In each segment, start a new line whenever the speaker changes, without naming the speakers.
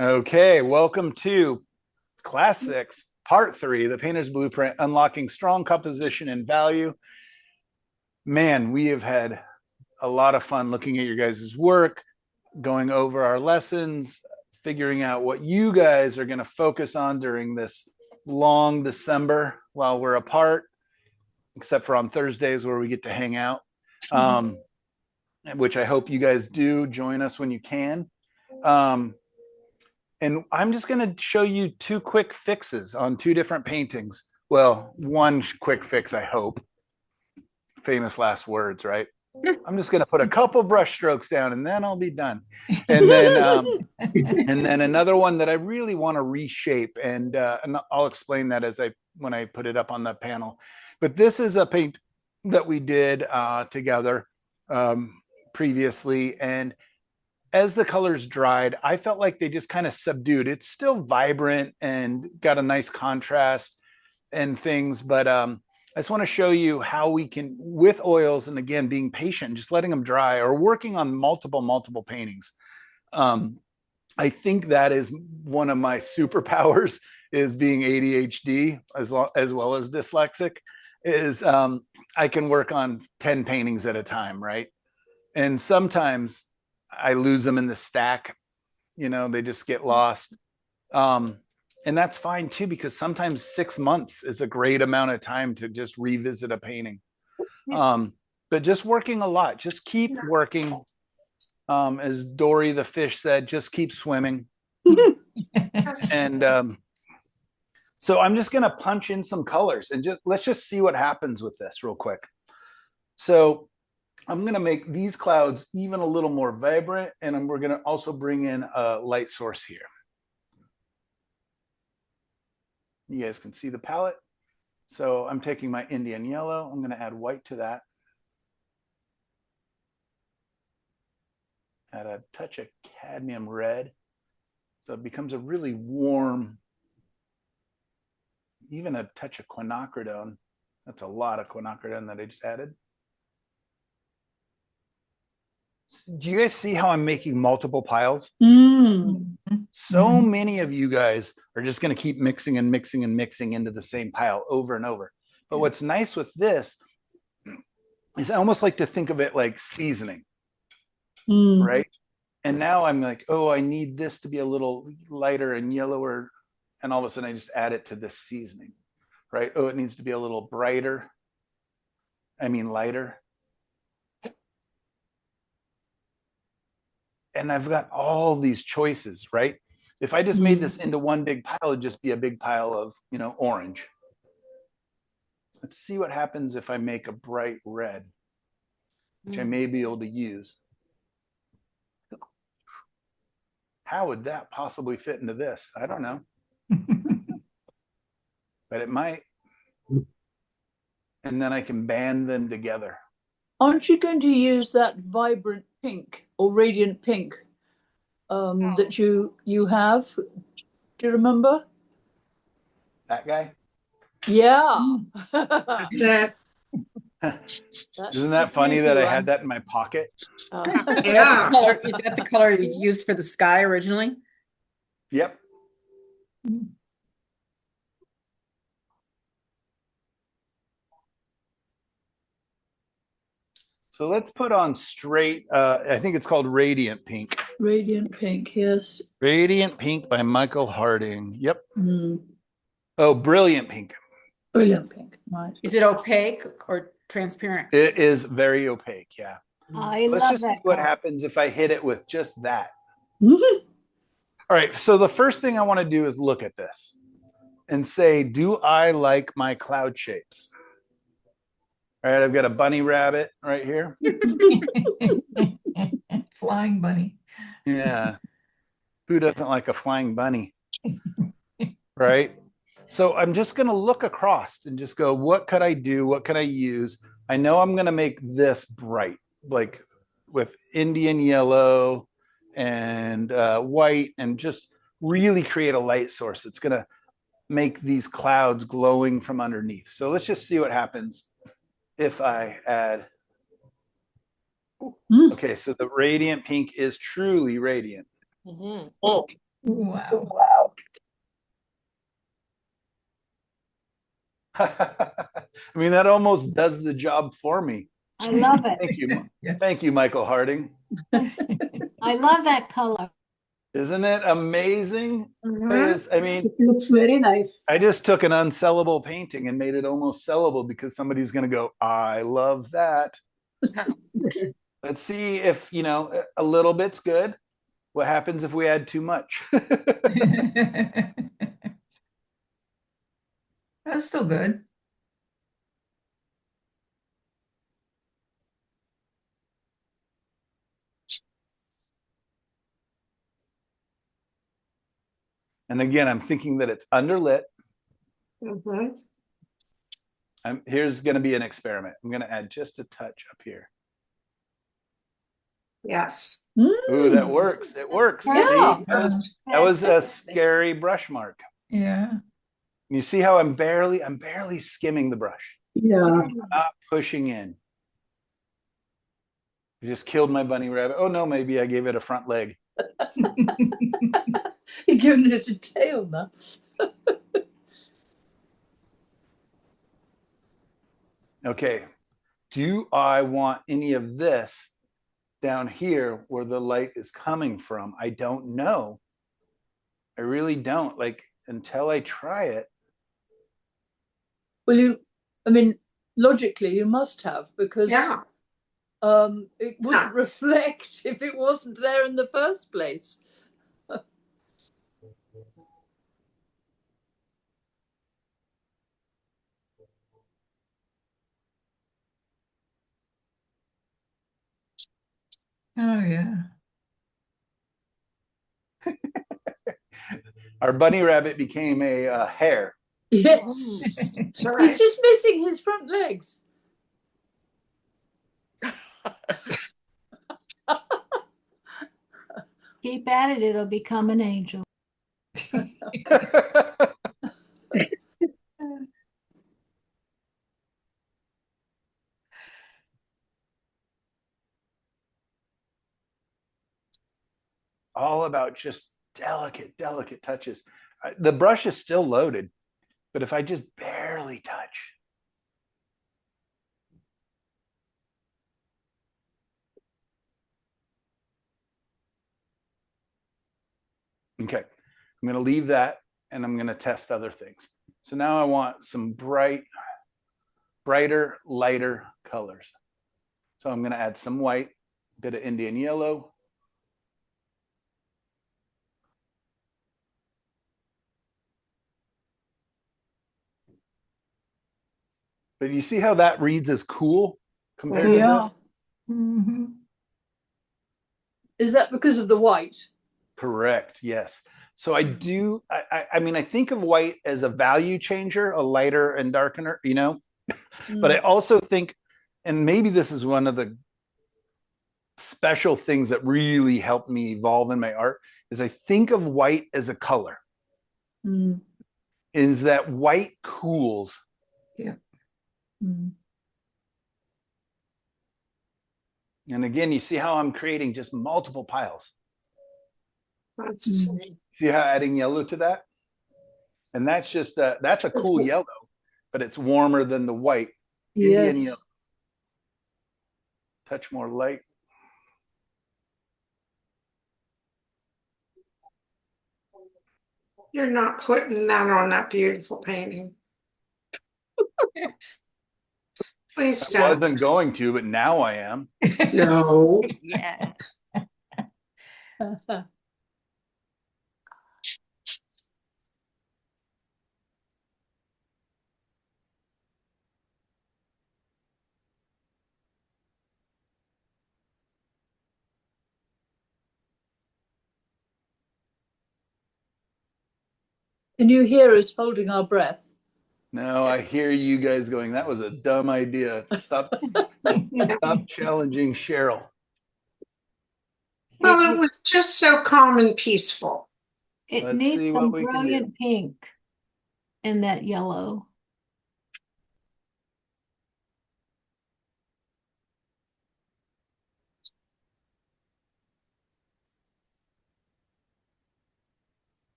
Okay, welcome to Class 6, Part 3, The Painter's Blueprint, Unlocking Strong Composition and Value. Man, we have had a lot of fun looking at your guys' work, going over our lessons, figuring out what you guys are going to focus on during this long December while we're apart, except for on Thursdays where we get to hang out, which I hope you guys do. Join us when you can. And I'm just going to show you two quick fixes on two different paintings. Well, one quick fix, I hope. Famous last words, right? I'm just going to put a couple brush strokes down and then I'll be done. And then another one that I really want to reshape, and I'll explain that when I put it up on the panel. But this is a paint that we did together previously, and as the colors dried, I felt like they just kind of subdued. It's still vibrant and got a nice contrast and things, but I just want to show you how we can, with oils, and again, being patient, just letting them dry or working on multiple paintings. I think that is one of my superpowers, is being ADHD as well as dyslexic, is I can work on 10 paintings at a time, right? And sometimes I lose them in the stack, they just get lost. And that's fine too, because sometimes 6 months is a great amount of time to just revisit a painting. But just working a lot, just keep working. As Dory the fish said, just keep swimming. And so I'm just going to punch in some colors and let's just see what happens with this real quick. So I'm going to make these clouds even a little more vibrant, and we're going to also bring in a light source here. You guys can see the palette. So I'm taking my Indian yellow. I'm going to add white to that. Add a touch of cadmium red. So it becomes a really warm, even a touch of quinacridone. That's a lot of quinacridone that I just added. Do you guys see how I'm making multiple piles? So many of you guys are just going to keep mixing and mixing and mixing into the same pile over and over. But what's nice with this is I almost like to think of it like seasoning, right? And now I'm like, oh, I need this to be a little lighter and yellower. And all of a sudden I just add it to this seasoning, right? Oh, it needs to be a little brighter. Lighter. And I've got all these choices, right? If I just made this into one big pile, it'd just be a big pile of, orange. Let's see what happens if I make a bright red, which I may be able to use. How would that possibly fit into this? I don't know. But it might. And then I can band them together.
Aren't you going to use that vibrant pink or radiant pink that you have? Do you remember?
That guy?
Yeah.
That's it.
Isn't that funny that I had that in my pocket?
Yeah.
Is that the color you used for the sky originally?
Yep. So let's put on straight, I think it's called Radiant Pink.
Radiant pink, yes.
Radiant Pink by Michael Harding. Yep. Oh, Brilliant Pink.
Brilliant pink, right.
Is it opaque or transparent?
It is very opaque, yeah. Let's
love
just
that
see what
color.
happens if I hit it with just that. All right, so the first thing I want to do is look at this and say, do I like my cloud shapes? All right, I've got a bunny rabbit right here.
Flying bunny.
Yeah. Who doesn't like a flying bunny? Right? So I'm just going to look across and just go, what could I do? What can I use? I know I'm going to make this bright, like with Indian yellow and white, and just really create a light source. It's going to make these clouds glowing from underneath. So let's just see what happens if I add. Okay, so the radiant pink is truly radiant.
Mm-hmm.
Oh,
Wow.
I mean, that almost does the job for me.
I love it.
Thank you.
Yeah.
Thank you, Michael Harding.
I love that color.
Isn't it amazing?
Mhm.
I mean,
It looks very nice.
I just took an unsellable painting and made it almost sellable because somebody's going to go, I love that. Let's see if, a little bit's good. What happens if we add too much?
That's still good.
And again, I'm thinking that it's underlit.
Mhm.
Here's going to be an experiment. I'm going to add just a touch up here.
Yes.
Ooh, that works. It works.
Yeah.
See, that was a scary brush mark.
Yeah.
You see how I'm barely skimming the brush.
Yeah.
I'm not pushing in. I just killed my bunny rabbit. Oh no, maybe I gave it a front leg.
You're giving it a tail now.
Okay. Do I want any of this down here where the light is coming from? I don't know. I really don't. Like until I try it.
Well, I mean, logically, you must have because
Yeah.
it wouldn't reflect if it wasn't there in the first place.
Oh, yeah.
Our bunny rabbit became a hare.
Yes.
It's all
He's
right.
just missing his front legs.
Keep at it, it'll become an angel.
All about just delicate touches. The brush is still loaded, but if I just barely touch. Okay, I'm going to leave that and I'm going to test other things. So now I want some brighter, lighter colors. So I'm going to add some white, a bit of Indian yellow. But you see how that reads as cool compared to
Yeah.
this?
Mm-hmm.
Is that because of the white?
Correct. Yes. So I do. I mean, I think of white as a value changer, a lighter and darkener. But I also think, and maybe this is one of the special things that really helped me evolve in my art, is I think of white as a color.
Mm.
Is that white cools?
Yeah.
Mm.
And again, you see how I'm creating just multiple piles.
That's
See how adding yellow to that? And that's just that's a cool yellow, but it's warmer than the white. Indian
Yes.
yellow. Touch more light.
you're not putting that on that beautiful painting. Please
I
don't.
wasn't going to, but now I am.
No.
Yeah.
Can you hear us holding our breath?
No, I hear you guys going, that was a dumb idea. Stop challenging Cheryl.
Well, it was just so calm and peaceful.
It
Let's
needs
see
some
what we can do.
brilliant pink in that yellow.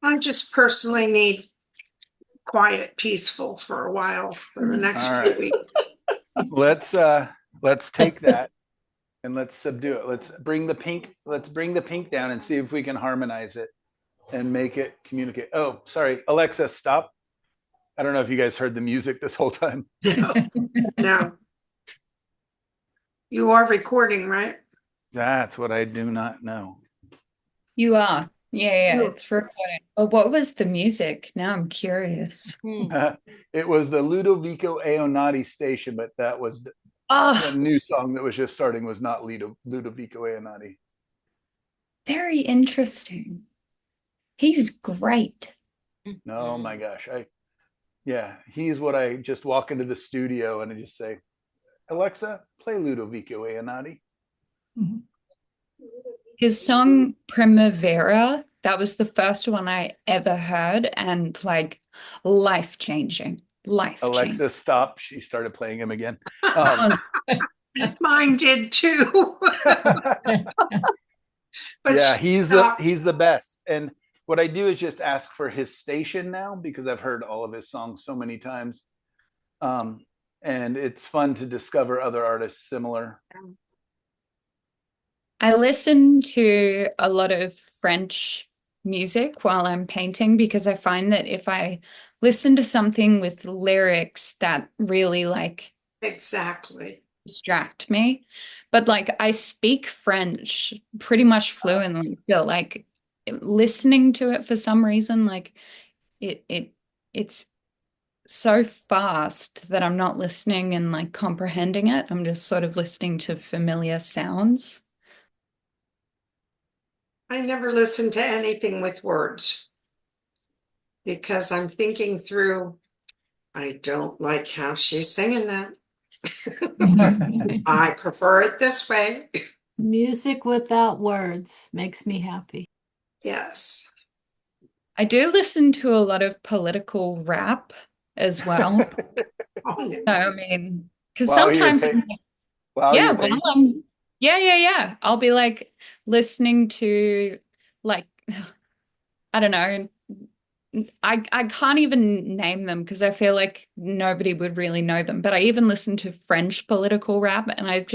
I just personally need quiet, peaceful for a while for the next
All
few
right.
weeks.
Let's take that and let's subdue it. Let's bring the pink down and see if we can harmonize it and make it communicate. Oh, sorry, Alexa, stop. I don't know if you guys heard the music this whole time.
No. You are recording, right?
That's what I do not know.
You are. Yeah,
No.
it's recording. But what was the music? Now I'm curious.
It was the Ludovico Eonati station, but that was the
Oh,
new song that was just starting was not Ludovico Eonati.
very interesting. He's great.
Oh my gosh. He's what I just walk into the studio and I just say, Alexa, play Ludovico Eonati.
Mhm.
His song Primavera, that was the first one I ever heard, and like life-changing. Life-changing.
Alexa, stop. She started playing him again.
Mine did too. But
Yeah,
she
he's
stopped.
the best. And what I do is just ask for his station now because I've heard all of his songs so many times. And it's fun to discover other artists similar.
I listen to a lot of French music while I'm painting because I find that if I listen to something with lyrics that really like
Exactly.
distract me. But like I speak French pretty much fluently still. Like listening to it for some reason, like it's so fast that I'm not listening and like comprehending it. I'm just sort of listening to familiar sounds.
I never listen to anything with words because I'm thinking through, I don't like how she's singing that. I prefer it this way.
Music without words makes me happy.
Yes.
I do listen to a lot of political rap as well.
Oh,
So, I mean, because
While you're
sometimes,
while
yeah,
you're
well,
painting.
yeah. I'll be like listening to like, I don't know. I can't even name them because I feel like nobody would really know them. But I even listen to French political rap, and I've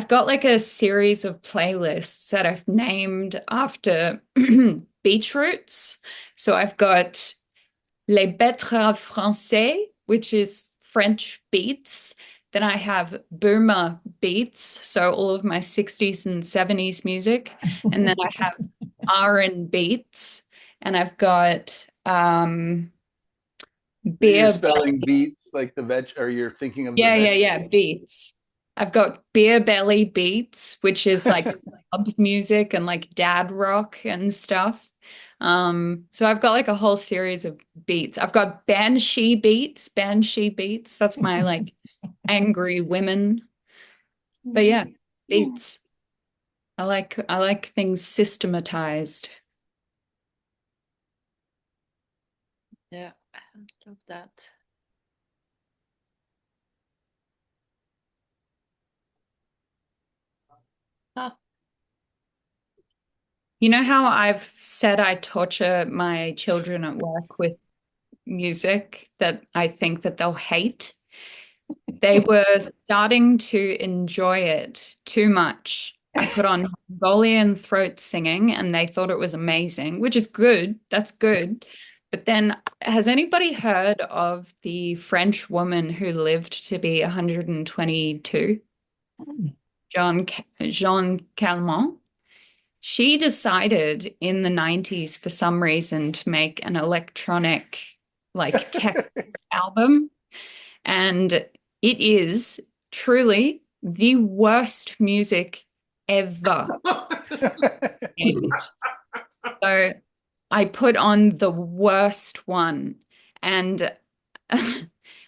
got like a series of playlists that I've named after beetroots. So I've got Les Betteraves Français, which is French beets. Then I have Boomer beats, so all of my 60s and 70s music. And then I have R&B beats, and I've got
You're
beer
spelling beats like the veg, or you're thinking of the
yeah,
vegetable.
beats. I've got beer belly beats, which is like club music and like dad rock and stuff. So I've got like a whole series of beats. I've got banshee beats. That's my like angry women. But yeah, beats. I like things systematized.
Yeah, I love that. Ah,
You know how I've said I torture my children at work with music that I think that they'll hate? They were starting to enjoy it too much. I put on Mongolian throat singing and they thought it was amazing, which is good. That's good. But then, has anybody heard of the French woman who lived to be 122? Jean Calment. She decided in the 90s for some reason to make an electronic, like tech album. And it is truly the worst music ever. So I put on the worst one. And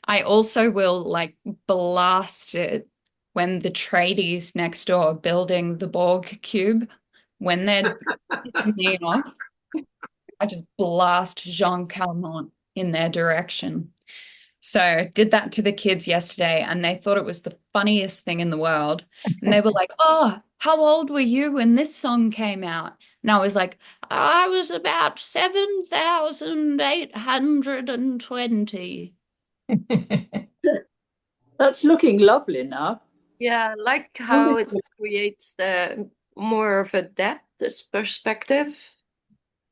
I also will like blast it when the tradies next door are building the Borg cube. When they're pissing me off, I just blast Jean Calment in their direction. So did that to the kids yesterday, and they thought it was the funniest thing in the world. And they were like, "Oh, how old were you when this song came out? And I was like, I was about 7,820.
That's looking lovely now.
Yeah, I like how it creates the more of a depth, this perspective.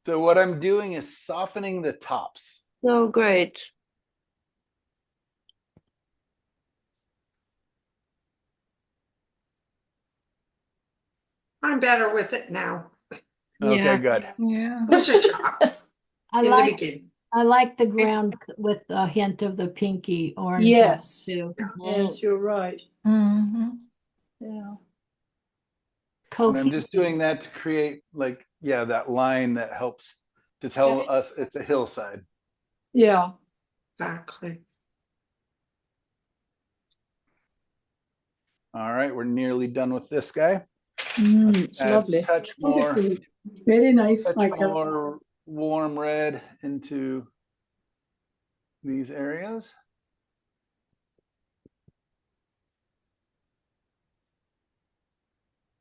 So what I'm doing is softening the tops.
So great.
I'm better with it now.
Okay,
Yeah.
good.
Yeah.
It was a shock
I
in the
like
beginning.
I like the ground with a hint of the pinky orange
Yes.
too.
Yes, you're right.
Mm-hmm.
Yeah.
And I'm just
Cohesive.
doing that to create like, yeah, that line that helps to tell us it's a hillside.
Yeah.
Exactly.
All right, we're nearly done with this guy.
It's
Add
lovely.
touch more,
Very nice.
touch
Like
more warm red into these areas.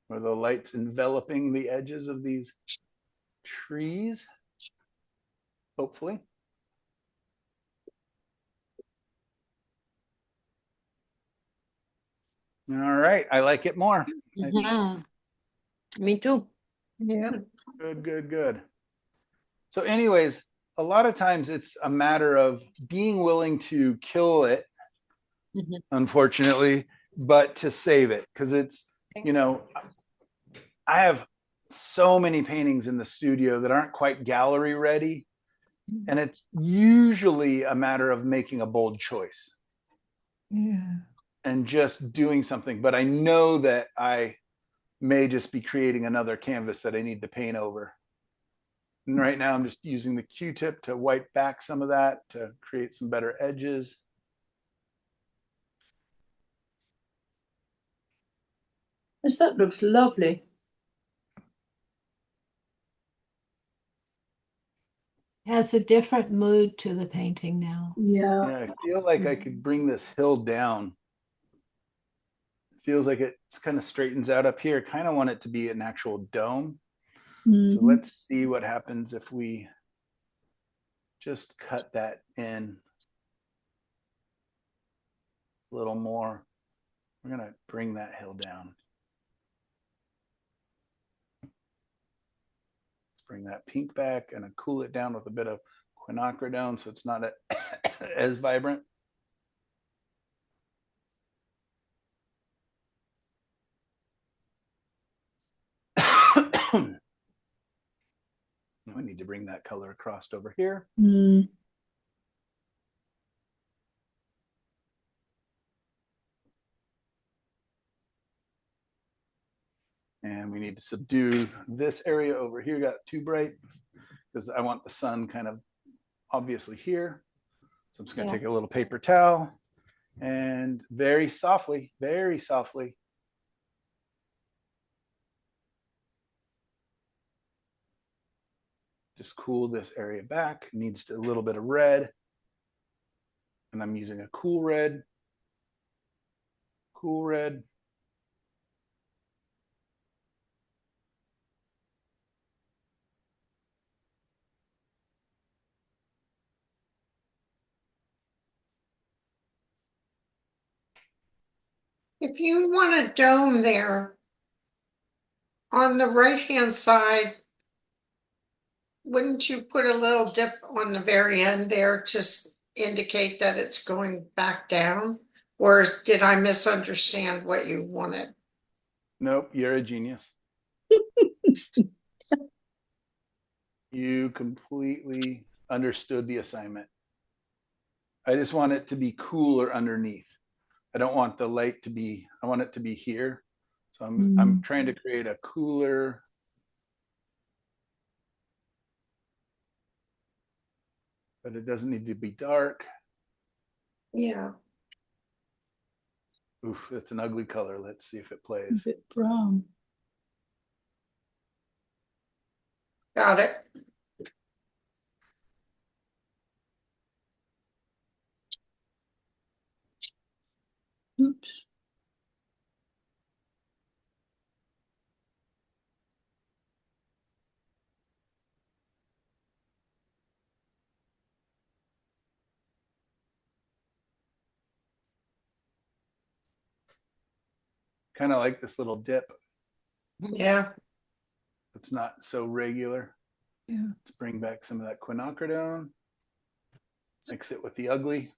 Where the light's enveloping the edges of these trees, hopefully. All right, I like it more.
Mhm. Me too.
Yeah.
Good, good, good. So anyways, a lot of times it's a matter of being willing to kill it,
Mhm.
unfortunately, but to save it. Because it's, you know, I have so many paintings in the studio that aren't quite gallery ready. And it's usually a matter of making a bold choice
Yeah.
and just doing something. But I know that I may just be creating another canvas that I need to paint over. And right now I'm just using the Q-tip to wipe back some of that to create some better edges.
Yes, that looks lovely.
Has a different mood to the painting now.
Yeah.
Yeah, I feel like I could bring this hill down. It feels like it kind of straightens out up here. Kind of want it to be an actual dome. So let's see what happens if we just cut that in a little more. We're going to bring that hill down. Let's bring that pink back and cool it down with a bit of quinacridone so it's not as vibrant. We need to bring that color across over here. And we need to subdue this area over here. Got too bright because I want the sun kind of obviously here. So I'm just going to take a little paper towel and very softly, just cool this area back. It needs a little bit of red. And I'm using a cool red. Cool red.
If you want a dome there, on the right-hand side, wouldn't you put a little dip on the very end there to indicate that it's going back down? Or did I misunderstand what you wanted?
Nope, you're a genius. You completely understood the assignment. I just want it to be cooler underneath. I don't want the light to be, I want it to be here. So I'm trying to create a cooler, but it doesn't need to be dark.
Yeah.
Oof, it's an ugly color. Let's see if it plays.
A bit brown.
Got it.
Oops.
kind of like this little dip.
Yeah.
It's not so regular.
Yeah.
Let's bring back some of that quinacridone. Mix it with the ugly.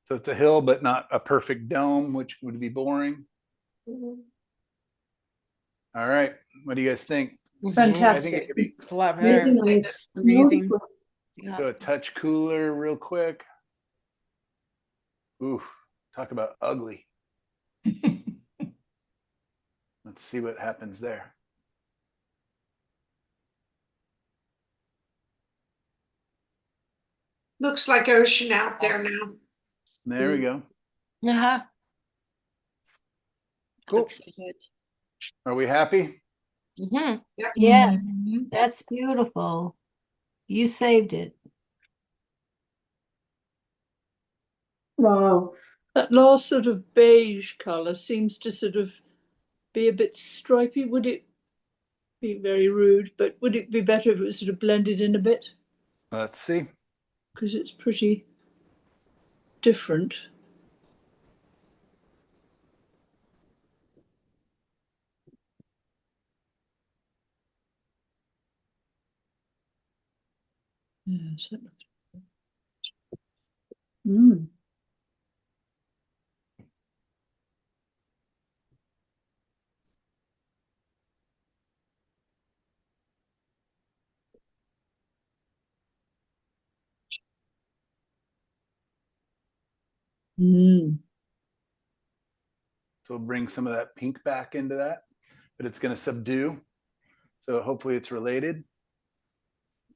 So it's a hill, but not a perfect dome, which would be boring.
Mhm.
All right. What do you guys think? I think
Fantastic.
it could be
It's a lot
Really
better.
nice.
Amazing.
Wonderful.
Yeah.
go a touch cooler real quick. Ooh, talk about ugly. Let's see what happens there.
Looks like ocean out there now.
There we go.
Uh-huh.
Cool.
Looks so good.
Are we happy?
Mhm.
Yes,
Mhm.
that's beautiful. You saved it.
Wow. That last sort of beige colour seems to sort of be a bit stripy. Would it be very rude, but would it be better if it was sort of blended in a bit?
Let's see.
Because it's pretty different. Yes. Mm. Mm.
So we'll bring some of that pink back into that, but it's going to subdue. So hopefully it's related.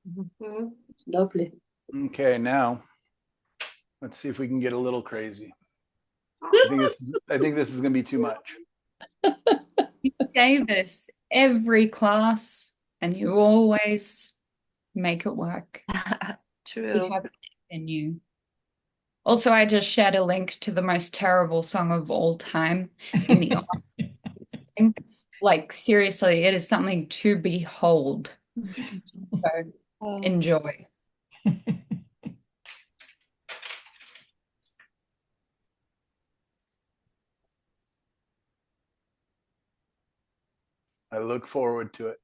Mhm.
It's lovely.
Okay, now let's see if we can get a little crazy. I think this is going to be too much.
You say this every class and you always make it work. We
True.
have it in you. Also, I just shared a link to the most terrible song of all time in the arts thing. Like, seriously, it is something to behold. So
Oh.
enjoy.
I look forward to it.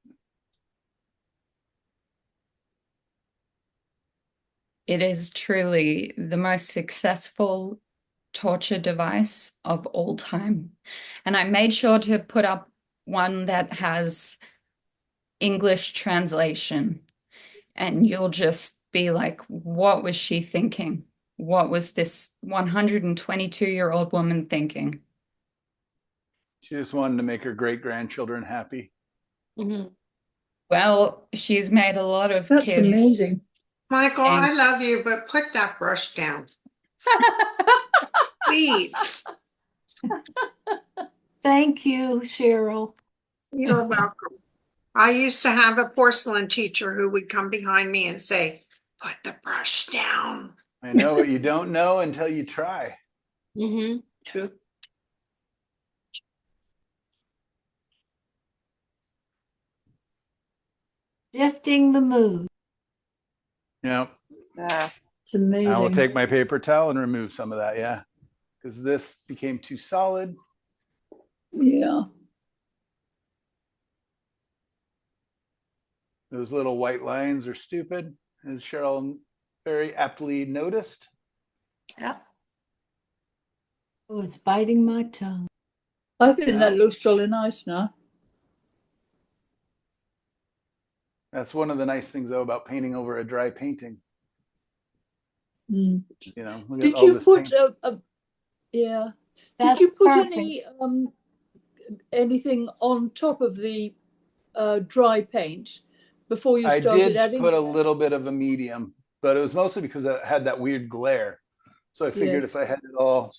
It is truly the most successful torture device of all time. And I made sure to put up one that has English translation, and you'll just be like, what was she thinking? What was this 122-year-old woman thinking?
She just wanted to make her great grandchildren happy.
Mhm.
Well, she's made a lot of
That's
kids.
amazing.
Michael,
And-
I love you, but put that brush down. Please.
Thank you, Cheryl.
You're welcome. I used to have a porcelain teacher who would come behind me and say, put the brush down.
I know, but you don't know until you try.
Mhm. True.
Shifting the mood.
Yeah.
Yeah.
It's
I will
amazing.
take my paper towel and remove some of that. Yeah. Because this became too solid.
Yeah.
Those little white lines are stupid, as Cheryl very aptly noticed.
Yeah.
Oh, it's biting my tongue.
I think
Yeah.
that looks jolly nice now.
That's one of the nice things, though, about painting over a dry painting.
Mm.
You know, look at
Did
all
you
this
put
paint.
yeah?
That's
Did you put
perfect.
any anything on top of the dry paint before you
I
started
did
adding?
put a little bit of a medium, but it was mostly because it had that weird glare. So I figured
Yes.
if I had it all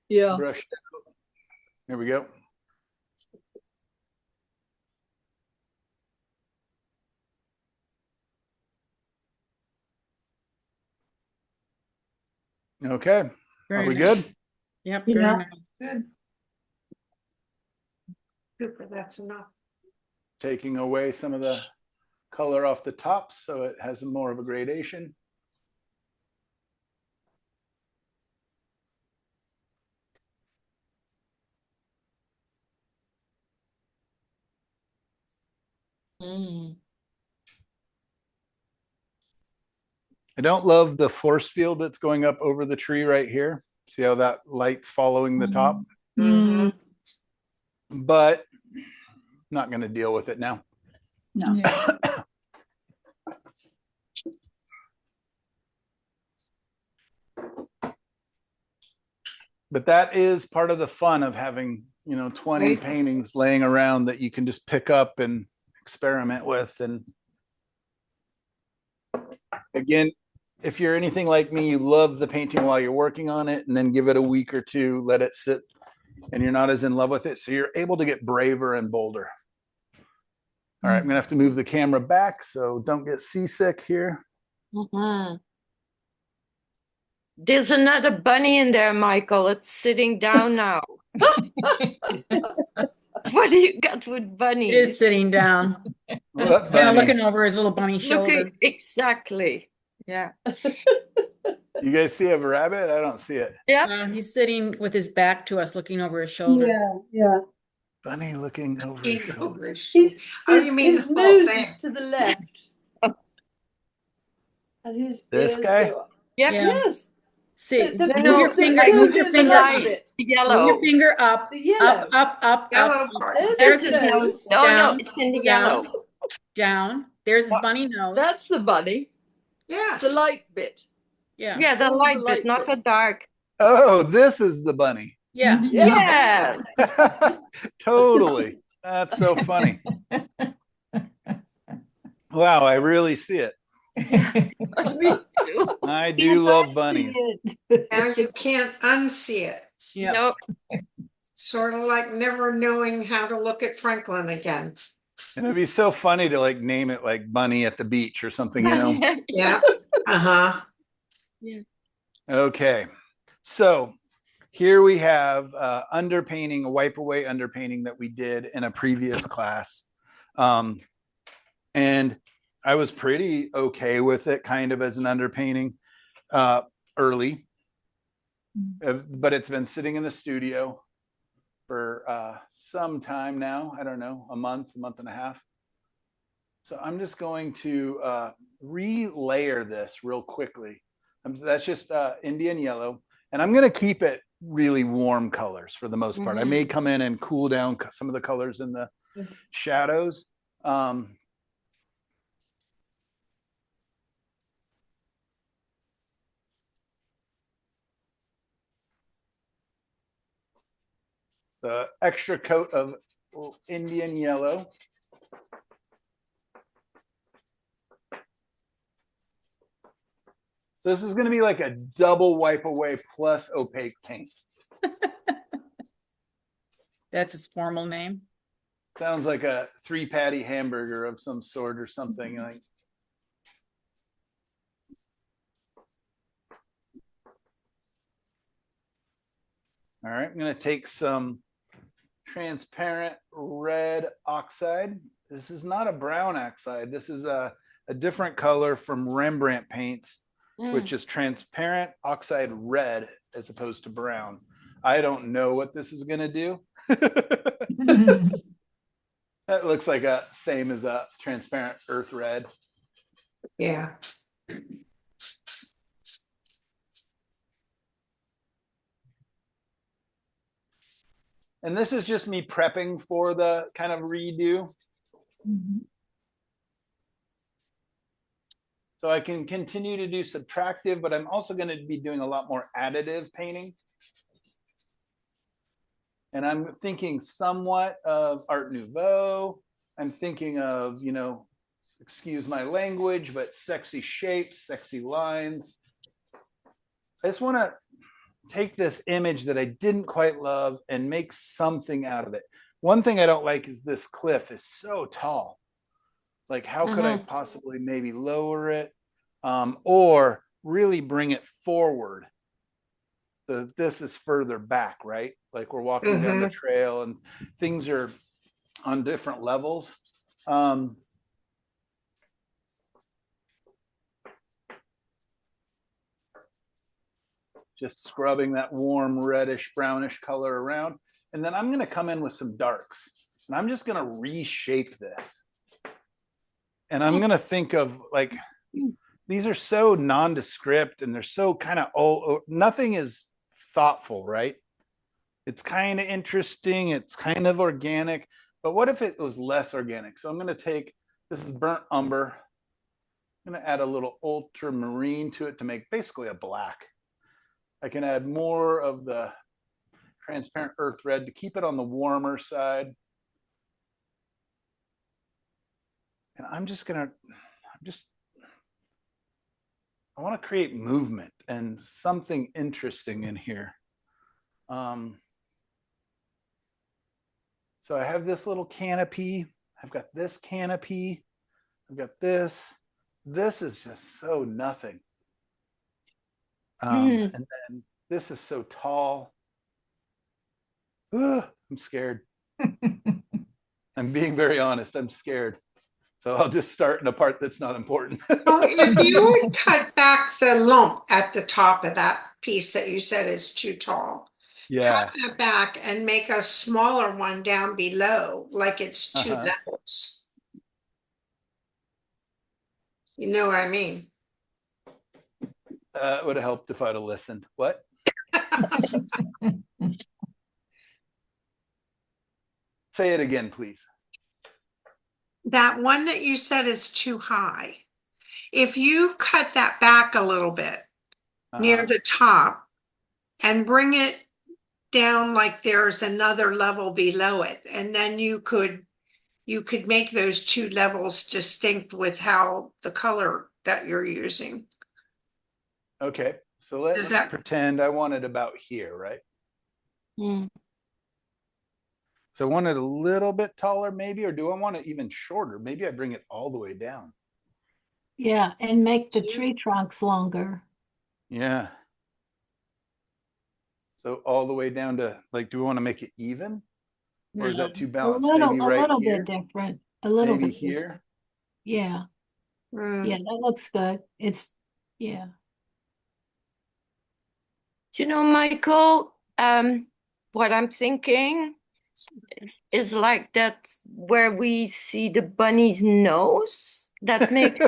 Yeah.
brushed out. There we go. Okay. Are
Very
we
nice.
good?
Yep,
Yeah.
very nice.
Good. Super, that's enough.
Taking away some of the color off the top so it has more of a gradation.
Mm.
I don't love the force field that's going up over the tree right here. See how that light's following the top?
Mhm.
But I'm not going to deal with it now.
No.
Yeah.
But that is part of the fun of having, 20
Right.
paintings laying around that you can just pick up and experiment with. And again, if you're anything like me, you love the painting while you're working on it and then give it a week or two, let it sit, and you're not as in love with it. So you're able to get braver and bolder. All right, I'm gonna have to move the camera back, so don't get seasick here.
Mhm. There's another bunny in there, Michael. It's sitting down now. What do you got with
He is
bunnies?
sitting down,
What
kind of
bunny?
looking over his little bunny shoulder.
Looking exactly. Yeah.
You guys see a rabbit? I don't see it.
Yeah.
He's sitting with his back to us, looking over his shoulder.
Yeah.
Bunny looking over his
Even
shoulder.
over his
His,
shoulder. Oh,
his,
you mean
his
the whole
nose
thing?
is to the left. And his
This
ears
guy?
go up.
Yep.
Yeah.
Yes.
See,
The-
move
no,
your finger,
I
move your
the
finger
light
up,
bit.
move
Yellow.
your finger up,
The yellow.
up,
Yellow part.
There's
There's
his
His nose.
nose.
No,
Down,
it's in the
down.
yellow.
down. There's his bunny nose.
That's the bunny.
Yes.
The light bit.
Yeah.
Yeah, the
Only the
light
light
bit, not
bit.
the dark.
Oh, this is the bunny.
Yeah.
Yeah.
Totally. That's so funny. Wow, I really see it.
Me too.
I do love bunnies.
Now you can't unsee it.
Yeah.
Nope.
Sort of like never knowing how to look at Franklin again.
And it'd be so funny to like name it like Bunny at the Beach or something,
Yeah. Uh-huh.
Okay. So here we have underpainting, a wipe away underpainting that we did in a previous class. And I was pretty okay with it kind of as an underpainting early, but it's been sitting in the studio for some time now. I don't know, a month and a half. So I'm just going to re-layer this real quickly. That's just Indian yellow. And I'm going to keep it really warm colors for the most part. I may come in and cool down some of the colors in the shadows. The extra coat of Indian yellow. So this is going to be like a double wipe away plus opaque paint.
That's his formal name.
Sounds like a 3-patty hamburger of some sort or something like. All right, I'm going to take some transparent red oxide. This is not a brown oxide. This is a different color from Rembrandt paints, which is transparent oxide red as opposed to brown. I don't know what this is going to do. That looks like a same as a transparent earth red.
Yeah.
And this is just me prepping for the kind of redo. So I can continue to do subtractive, but I'm also going to be doing a lot more additive painting. And I'm thinking somewhat of Art Nouveau. I'm thinking of, excuse my language, but sexy shapes, sexy lines. I just want to take this image that I didn't quite love and make something out of it. One thing I don't like is this cliff is so tall. Like, how could I possibly maybe lower it or really bring it forward? This is further back, right? Like we're walking down the trail and things are on different levels. Just scrubbing that warm reddish brownish color around. And then I'm going to come in with some darks. And I'm just going to reshape this. And I'm going to think of like, these are so nondescript and they're so kind of old. Nothing is thoughtful, right? It's kind of interesting. It's kind of organic. But what if it was less organic? So I'm going to take, this is burnt umber. I'm going to add a little ultramarine to it to make basically a black. I can add more of the transparent earth red to keep it on the warmer side. And I want to create movement and something interesting in here. So I have this little canopy. I've got this canopy. I've got this. This is just so nothing. And then this is so tall. Ugh, I'm scared. I'm being very honest. I'm scared. So I'll just start in a part that's not important.
Well, if you would cut back the lump at the top of that piece that you said is too tall,
Yeah.
cut that back and make a smaller one down below, like it's two levels. You know what I mean?
It would have helped if I'd have listened. What? Say it again, please.
That one that you said is too high. If you cut that back a little bit near the top and bring it down like there's another level below it, and then you could make those two levels distinct with how the color that you're using.
Okay, so let's pretend I want it about here, right? So I want it a little bit taller maybe, or do I want it even shorter? Maybe I bring it all the way down.
Yeah, and make the tree trunks longer.
Yeah. So all the way down to, like, do we want to make it even? Or is that too balanced? Maybe right
A little
here?
bit different. A little
Maybe
bit
here?
different. Yeah. Yeah, that looks good. Yeah.
Do you know, Michael, what I'm thinking is like that where we see the bunny's nose. That makes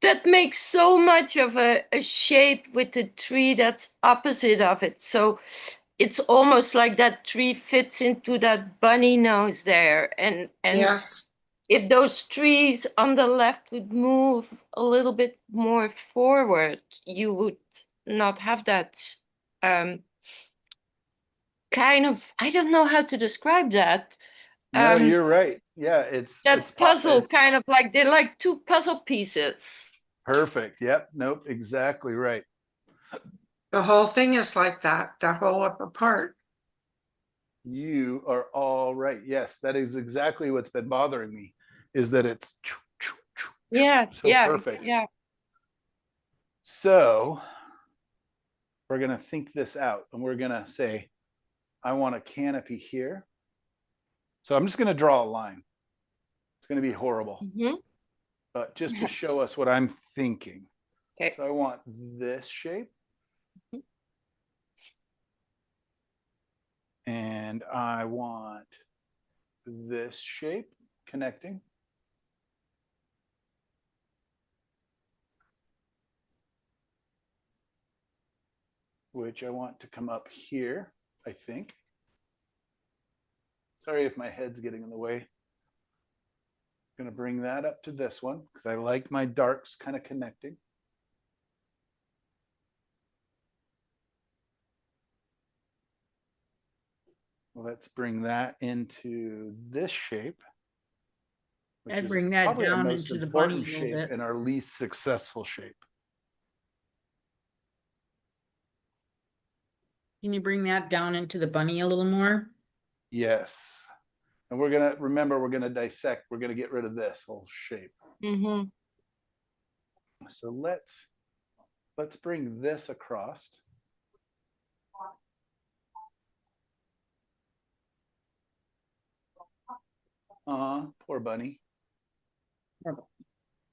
that makes so much of a shape with the tree that's opposite of it. So it's almost like that tree fits into that bunny nose there. And
yes,
if those trees on the left would move a little bit more forward, you would not have that kind of, I don't know how to describe that.
No, you're right. Yeah, it's
Puzzle
it's
kind of like they're like two puzzle pieces.
perfect. Yep. Nope. Exactly right.
the whole thing is like that, the whole upper part.
You are all right. Yes, that is exactly what's been bothering me, is that it's so perfect.
Yeah.
So we're going to think this out, and we're going to say, I want a canopy here. So I'm just going to draw a line. It's going to be horrible, but just to show us what I'm thinking.
Okay.
So I want this shape. And I want this shape connecting. Which I want to come up here, I think. Sorry if my head's getting in the way. I'm going to bring that up to this one because I like my darks kind of connecting. Let's bring that into this shape.
I'd bring that down into the bunny a little
shape
bit.
and our least successful shape.
Can you bring that down into the bunny a little more?
Yes. And we're going to, remember, we're going to dissect. We're going to get rid of this whole shape. So let's bring this across. Poor bunny.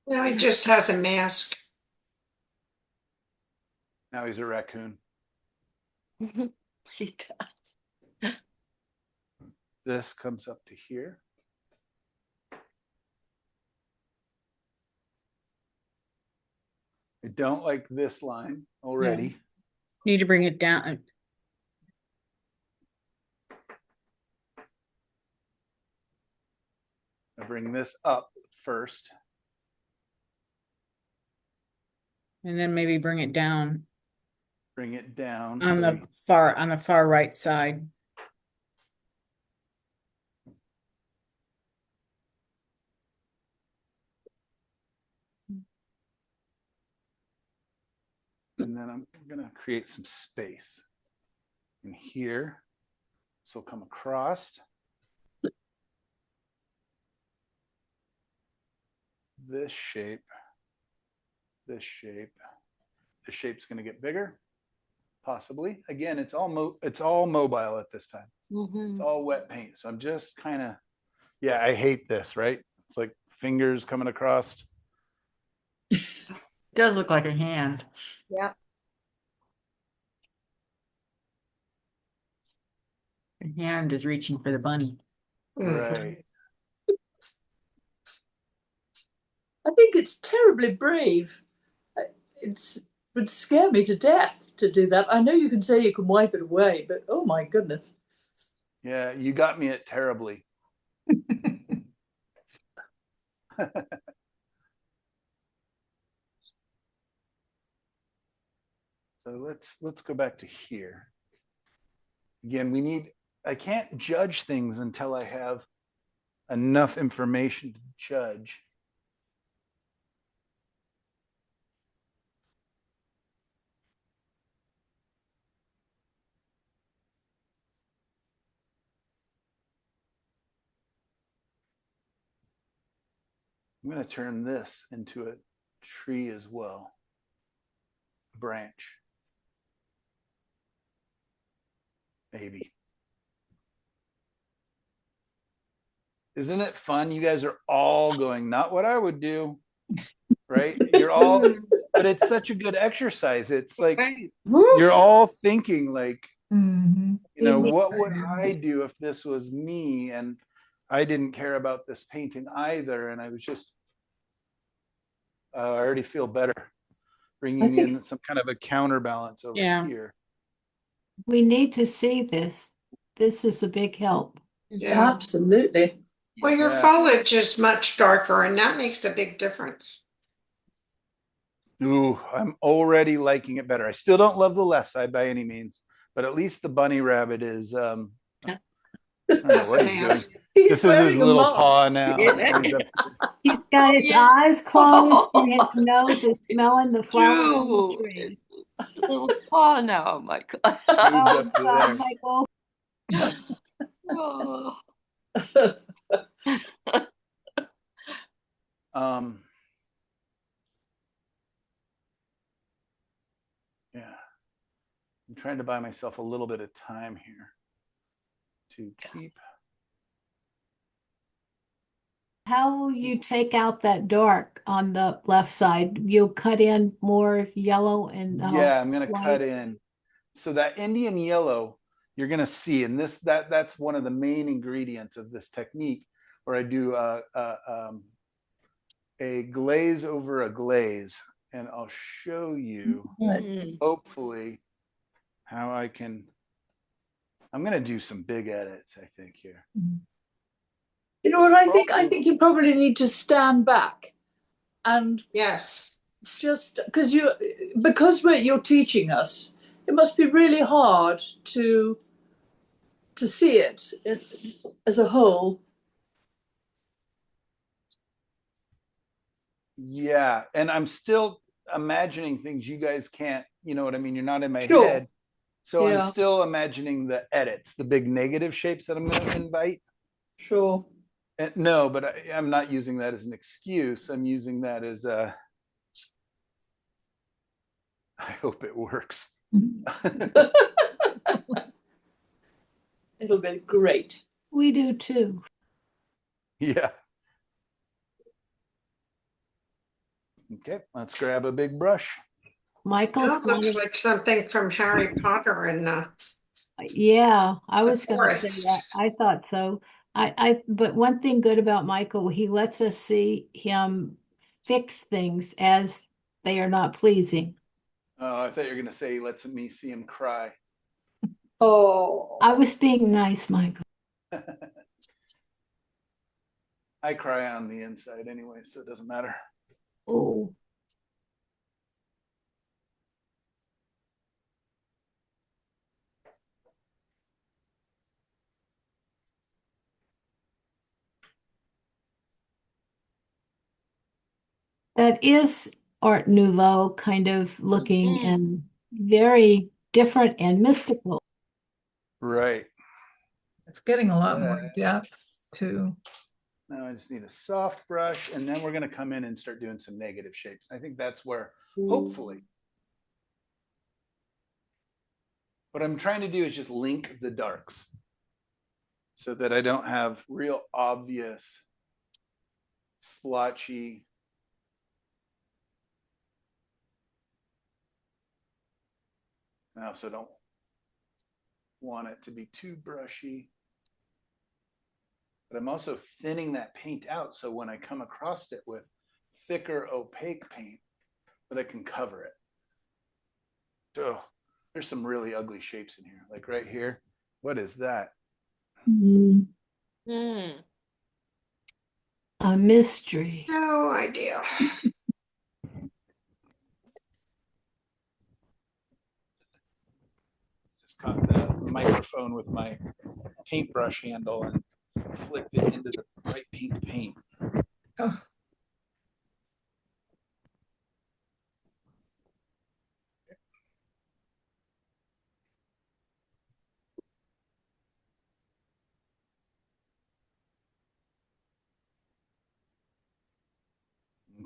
Now he just has a mask.
Now he's a raccoon.
He does.
This comes up to here. I don't like this line already.
Need to bring it down.
I bring this up first.
And then maybe bring it down
Bring it down.
on
so
the far right side.
And then I'm going to create some space in here. This will come across. This shape. This shape. The shape's going to get bigger, possibly. Again, it's all mobile at this time. It's all wet paint. So I'm just kind of, yeah, I hate this, right? It's like fingers coming across.
Does look like a hand.
Yeah.
The hand is reaching for the bunny.
Right.
I think it's terribly brave. It would scare me to death to do that. I know you can say you can wipe it away, but oh my goodness.
Yeah, you got me at terribly. So let's go back to here. Again, I can't judge things until I have enough information to judge. I'm going to turn this into a tree as well. Branch. Maybe. Isn't it fun? You guys are all going, not what I would do, right? You're all, but it's such a good exercise. It's like, you're all thinking like, what would I do if this was me? And I didn't care about this painting either. And I was just, I already feel better bringing in some kind of a counterbalance over here.
We need to see this. This is a big help.
Yeah.
Absolutely.
Well, your foliage is much darker, and that makes a big difference.
Ooh, I'm already liking it better. I still don't love the left side by any means, but at least the bunny rabbit is, I don't know what he's doing. This is his little paw now.
He's got his eyes closed and his nose is smelling the flowers on the tree.
Little paw now, Michael.
Oh, God,
Michael.
Oh.
Yeah, I'm trying to buy myself a little bit of time here to keep.
How will you take out that dark on the left side? You'll cut in more yellow and
Yeah, I'm going to
white.
cut in. So that Indian yellow, you're going to see, and that's one of the main ingredients of this technique, where I do a glaze over a glaze, and I'll show you, hopefully, how I can. I'm going to do some big edits, I think, here.
You know what I think? I think you probably need to stand back and just because you're teaching us, it must be really hard to see it as a whole.
Yeah, and I'm still imagining things you guys can't, you know what I mean? You're not in my head. So I'm still imagining the edits, the big negative shapes that I'm going to invite.
Sure.
No, but I'm not using that as an excuse. I'm using that as a, I hope it works.
It'll be great.
We do too.
Yeah. Okay, let's grab a big brush.
Michael's
That looks like something from Harry Potter and
yeah, I
the
was going to say that.
forest.
I thought so. But one thing good about Michael, he lets us see him fix things as they are not pleasing.
Oh, I thought you were going to say he lets me see him cry.
Oh,
I was being nice, Michael.
I cry on the inside anyway, so it doesn't matter.
Oh, that is Art Nouveau kind of looking and very different and mystical.
Right.
It's getting a lot more depth too.
Now I just need a soft brush, and then we're going to come in and start doing some negative shapes. I think that's where, hopefully, what I'm trying to do is just link the darks so that I don't have real obvious splotchy. I also don't want it to be too brushy. But I'm also thinning that paint out so when I come across it with thicker opaque paint, that I can cover it. Oh, there's some really ugly shapes in here. Like right here. What is that?
Mm,
Mm.
a mystery.
No idea.
Just caught the microphone with my paintbrush handle and flicked it into the bright pink paint.
Oh,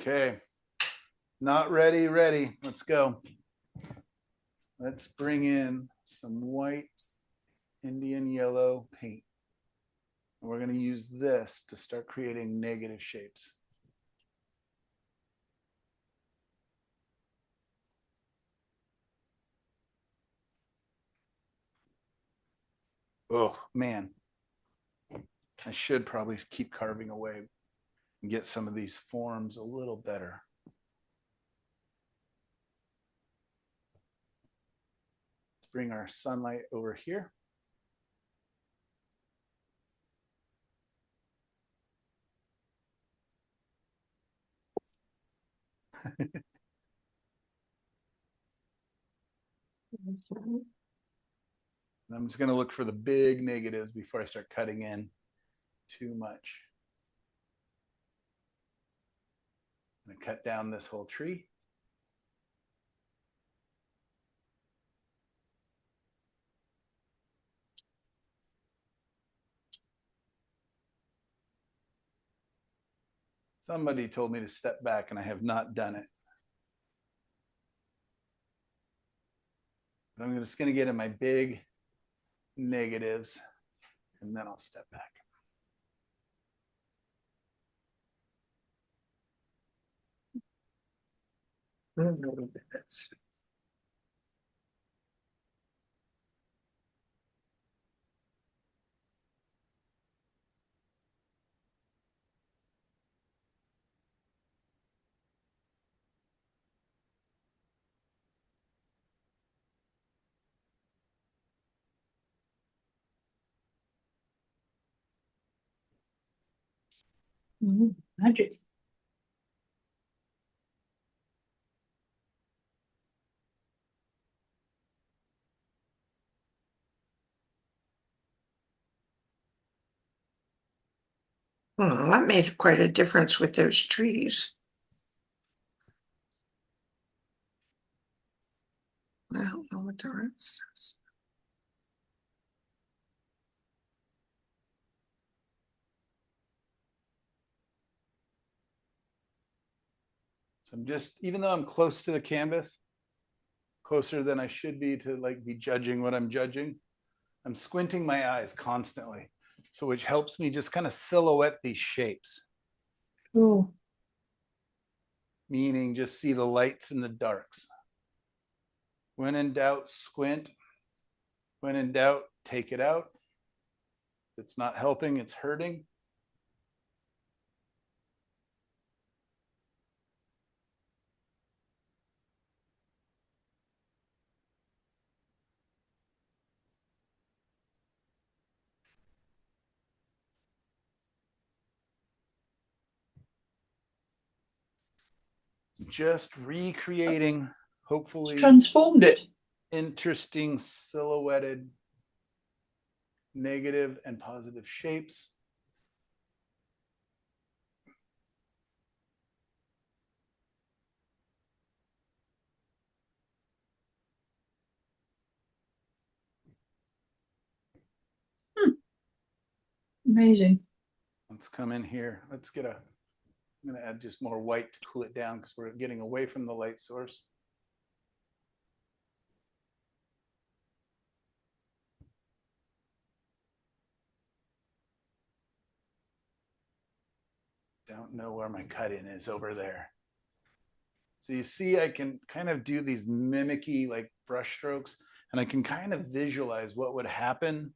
Okay. Not ready, ready. Let's go. Let's bring in some white Indian yellow paint. And we're going to use this to start creating negative shapes. Oh, man. I should probably keep carving away and get some of these forms a little better. Let's bring our sunlight over here. I'm just going to look for the big negatives before I start cutting in too much. I'm going to cut down this whole tree. Somebody told me to step back and I have not done it. But I'm just going to get in my big negatives and then I'll step back.
magic.
Well, that made quite a difference with those trees. I don't know what the rest is.
So I'm just, even though I'm close to the canvas, closer than I should be to like be judging what I'm judging, I'm squinting my eyes constantly So which helps me just kind of silhouette these shapes.
Oh.
Meaning just see the lights and the darks. When in doubt, squint. When in doubt, take it out. If it's not helping, it's hurting. Just recreating, hopefully,
transformed it.
Interesting silhouetted negative and positive shapes.
Amazing.
Let's come in here. Let's get I'm going to add just more white to cool it down because we're getting away from the light source. Don't know where my cut in is over there. So you see, I can kind of do these mimicky like brush strokes, and I can kind of visualize what would happen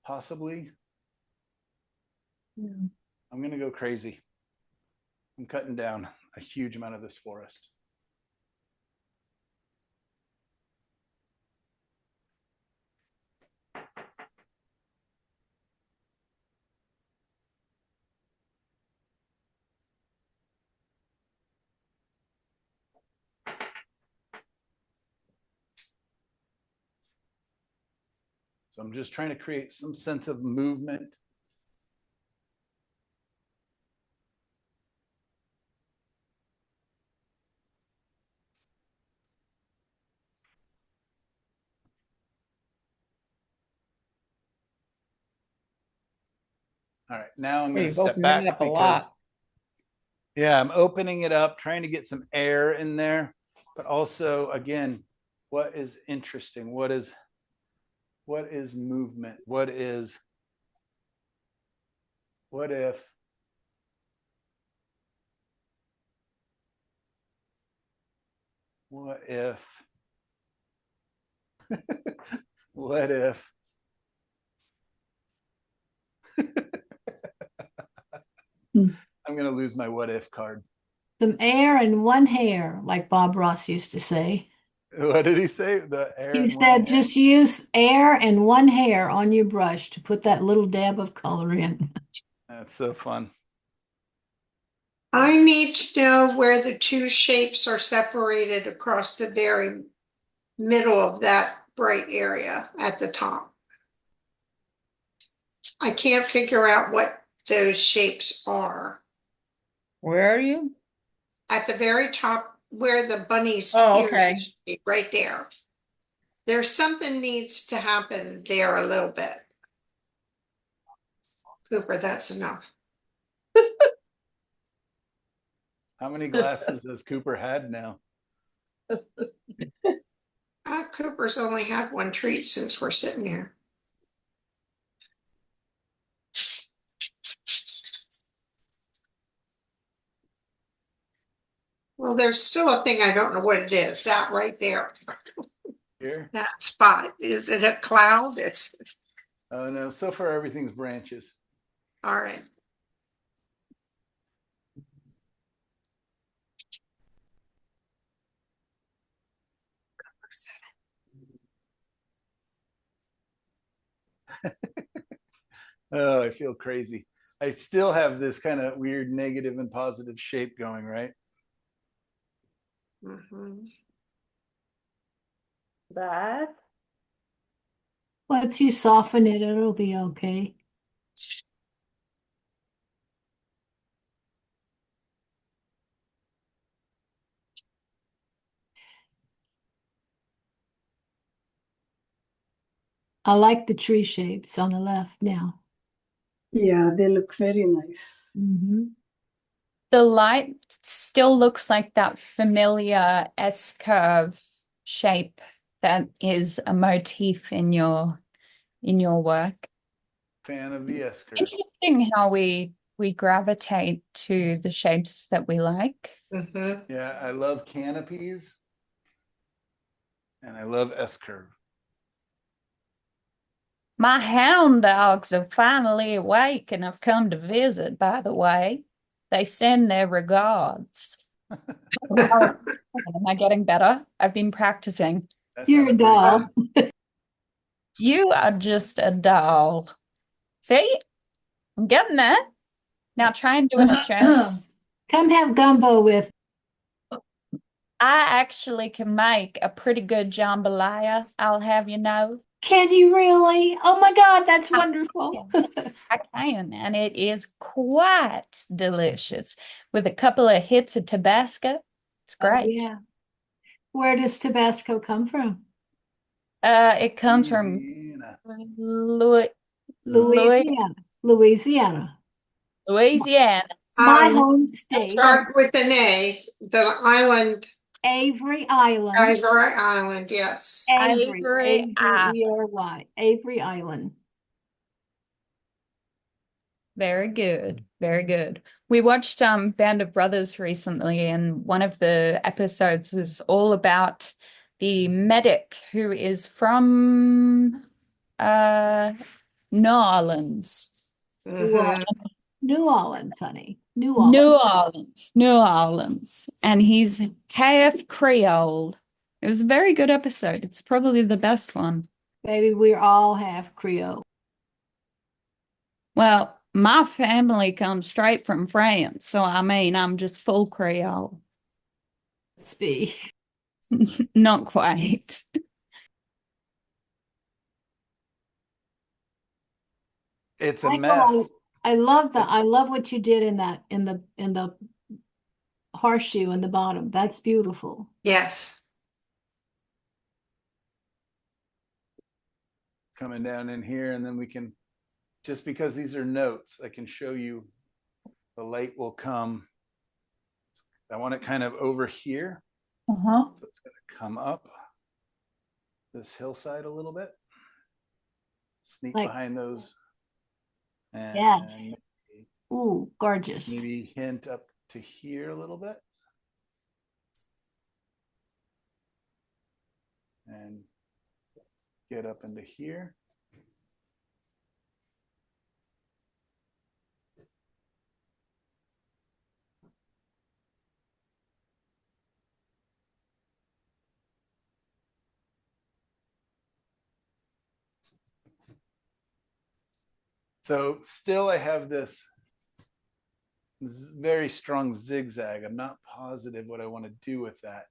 possibly.
Yeah.
I'm going to go crazy. I'm cutting down a huge amount of this forest. So I'm just trying to create some sense of movement. All right, now I'm going to step back because, yeah, I'm opening it up, trying to get some air in there, but also, again, what is interesting? What is movement? What if? What if what if I'm going to lose my what if card.
Some air and one hair, like Bob Ross used to say.
What did he say? The air.
He said, just use air and one hair on your brush to put that little dab of color in.
That's so fun.
I need to know where the two shapes are separated across the very middle of that bright area at the top. I can't figure out what those shapes are.
Where are you?
At the very top where the bunny's
Oh, okay.
ears should be, right there. There's something needs to happen there a little bit. Cooper, that's enough.
How many glasses has Cooper had now?
Cooper's only had one treat since we're sitting here. Well, there's still a thing I don't know what it is. That right there.
Here?
That spot. Is it a cloud?
Oh no, so far everything's branches.
All right.
Oh, I feel crazy. I still have this kind of weird negative and positive shape going, right?
Mm-hmm.
That.
Once you soften it, it'll be okay. I like the tree shapes on the left now.
Yeah, they look very nice.
Mm-hmm.
The light still looks like that familiar S-curve shape that is a motif in your work.
fan of the S curve.
Interesting how we gravitate to the shapes that we like.
Yeah, I love canopies and I love S curve.
My hound dogs are finally awake and have come to visit, by the way. They send their regards. Am I getting better? I've been practicing.
You're a doll.
You are just a doll. See? I'm getting there. Now try and do an Australian.
Come have gumbo with.
I actually can make a pretty good jambalaya, I'll have you know.
Can you really? Oh my God, that's wonderful.
I can, and it is quite delicious with a couple of hits of Tabasco. It's great.
Oh, yeah. Where does Tabasco come from?
It comes from
Louisiana.
Louisiana.
My home state.
Start with an A. The island.
Avery Island.
Avery Island, yes.
Avery E-R-Y. Avery Island.
Very good. Very good. We watched Band of Brothers recently, and one of the episodes was all about the medic who is from New Orleans.
New Orleans, honey.
New Orleans. And he's half Creole. It was a very good episode. It's probably the best one.
Baby, we're all half Creole.
Well, my family comes straight from France, so I mean, I'm just full Creole.
Let's be.
Not quite.
It's a mess.
I love that. I love what you did in that, in the horseshoe in the bottom. That's beautiful.
Yes.
Coming down in here, and then we can, just because these are notes, I can show you the light will come. I want it kind of over here. So it's going to come up this hillside a little bit. Sneak behind those. And
yes. Ooh, gorgeous.
Maybe hint up to here a little bit. And get up into here. So still I have this very strong zigzag. I'm not positive what I want to do with that.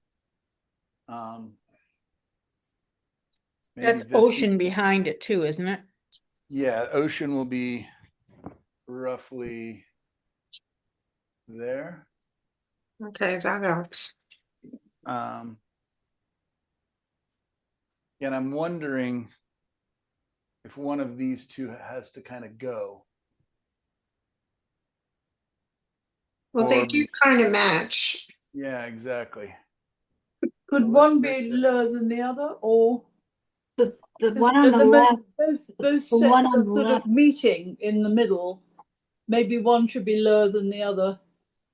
That's ocean behind it too, isn't it?
Yeah, ocean will be roughly there.
Okay, that helps.
And I'm wondering if one of these two has to kind of go.
Well, they do kind of match.
Yeah, exactly.
Could one be lower than the other, or
the one on the left?
Both sets are sort of meeting in the middle. Maybe one should be lower than the other.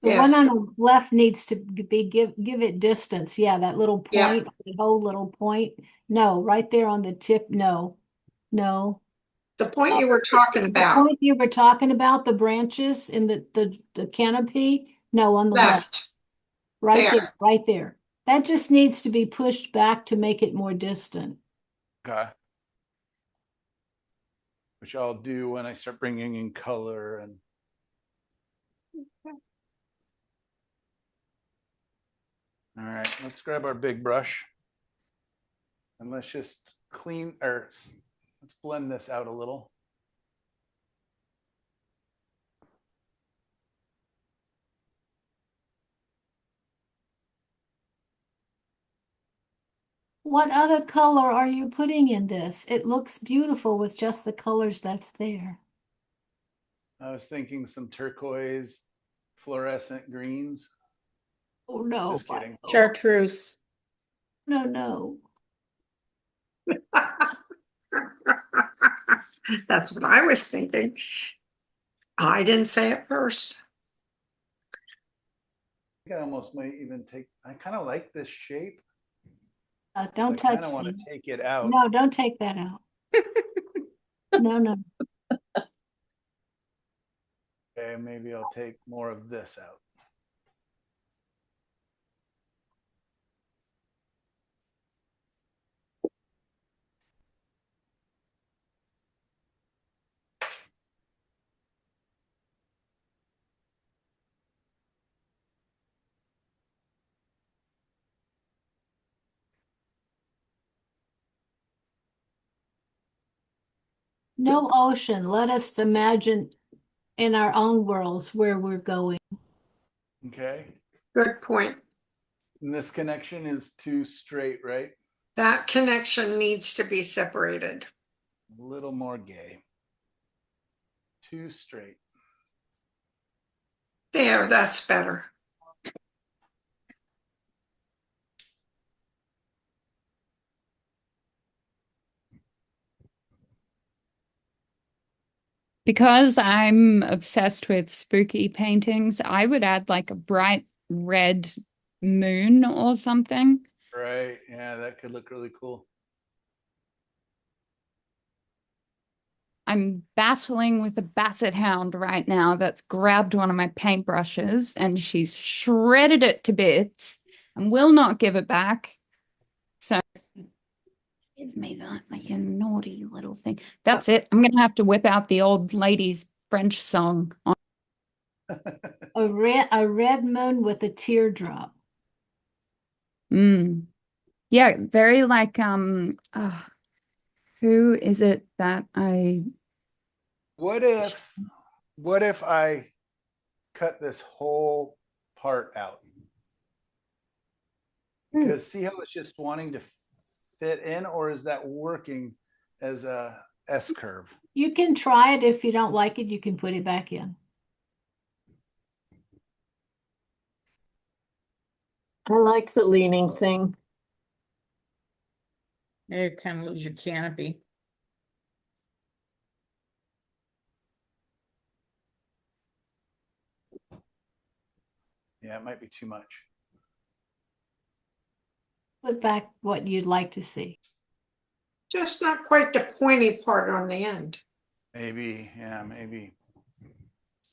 The one on the left needs to be give it distance. Yeah, that little point, the whole little point. No, right there on the tip. No.
The point you were talking about.
The point you were talking about, the branches in the canopy. No, on the left. Right there. Right there. That just needs to be pushed back to make it more distant.
Okay. Which I'll do when I start bringing in color and. All right, let's grab our big brush and let's just let's blend this out a little.
What other color are you putting in this? It looks beautiful with just the colors that's there.
I was thinking some turquoise, fluorescent greens.
Oh, no.
Just kidding.
Chartreuse.
No.
That's what I was thinking. I didn't say it first.
I think I almost might even take, I kind of like this shape.
Don't
I
touch
kind of want
it.
to take it out.
No, don't take that out. No, no.
Okay, maybe I'll take more of this out.
No ocean. Let us imagine in our own worlds where we're going.
Okay.
Good point.
And this connection is too straight, right?
That connection needs to be separated.
A little more gay. Too straight.
There, that's better.
Because I'm obsessed with spooky paintings, I would add like a bright red moon or something.
Right. Yeah, that could look really cool.
I'm battling with a basset hound right now that's grabbed one of my paintbrushes and she's shredded it to bits and will not give it back. So give me that, you naughty little thing. That's it. I'm going to have to whip out the old lady's French song.
A red moon with a teardrop.
Yeah, very like who is it that I
What if I cut this whole part out? Because see how it's just wanting to fit in, or is that working as a S curve?
You can try it. If you don't like it, you can put it back in.
I like the leaning thing.
You kind of lose your canopy.
Yeah, it might be too much.
Put back what you'd like to see.
Just not quite the pointy part on the end.
Maybe, yeah, maybe.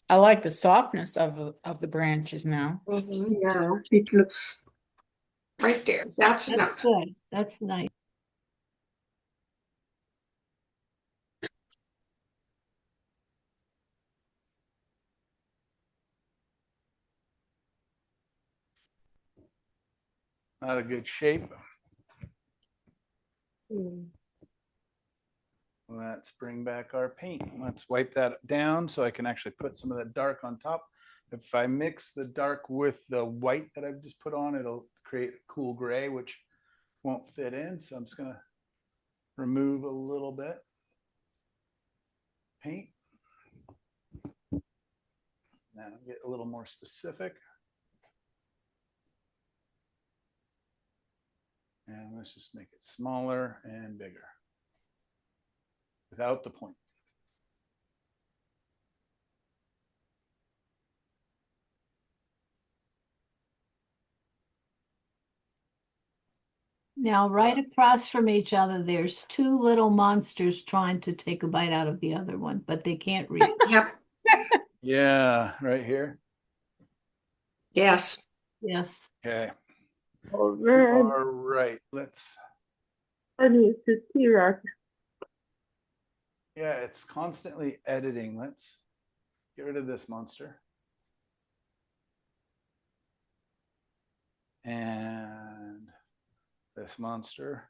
I like the softness of the branches now.
Yeah, it looks
right there. That's enough.
Good. That's nice.
Not a good shape. Let's bring back our paint. Let's wipe that down so I can actually put some of that dark on top. If I mix the dark with the white that I've just put on, it'll create a cool gray, which won't fit in. So I'm just going to remove a little bit. Paint. Now get a little more specific. And let's just make it smaller and bigger without the point.
Now, right across from each other, there's two little monsters trying to take a bite out of the other one, but they can't reach.
Yep.
Yeah, right here.
Yes.
Yes.
Okay.
All
right. Let's.
I need to T-Rex.
Yeah, it's constantly editing. Let's get rid of this monster. And this monster.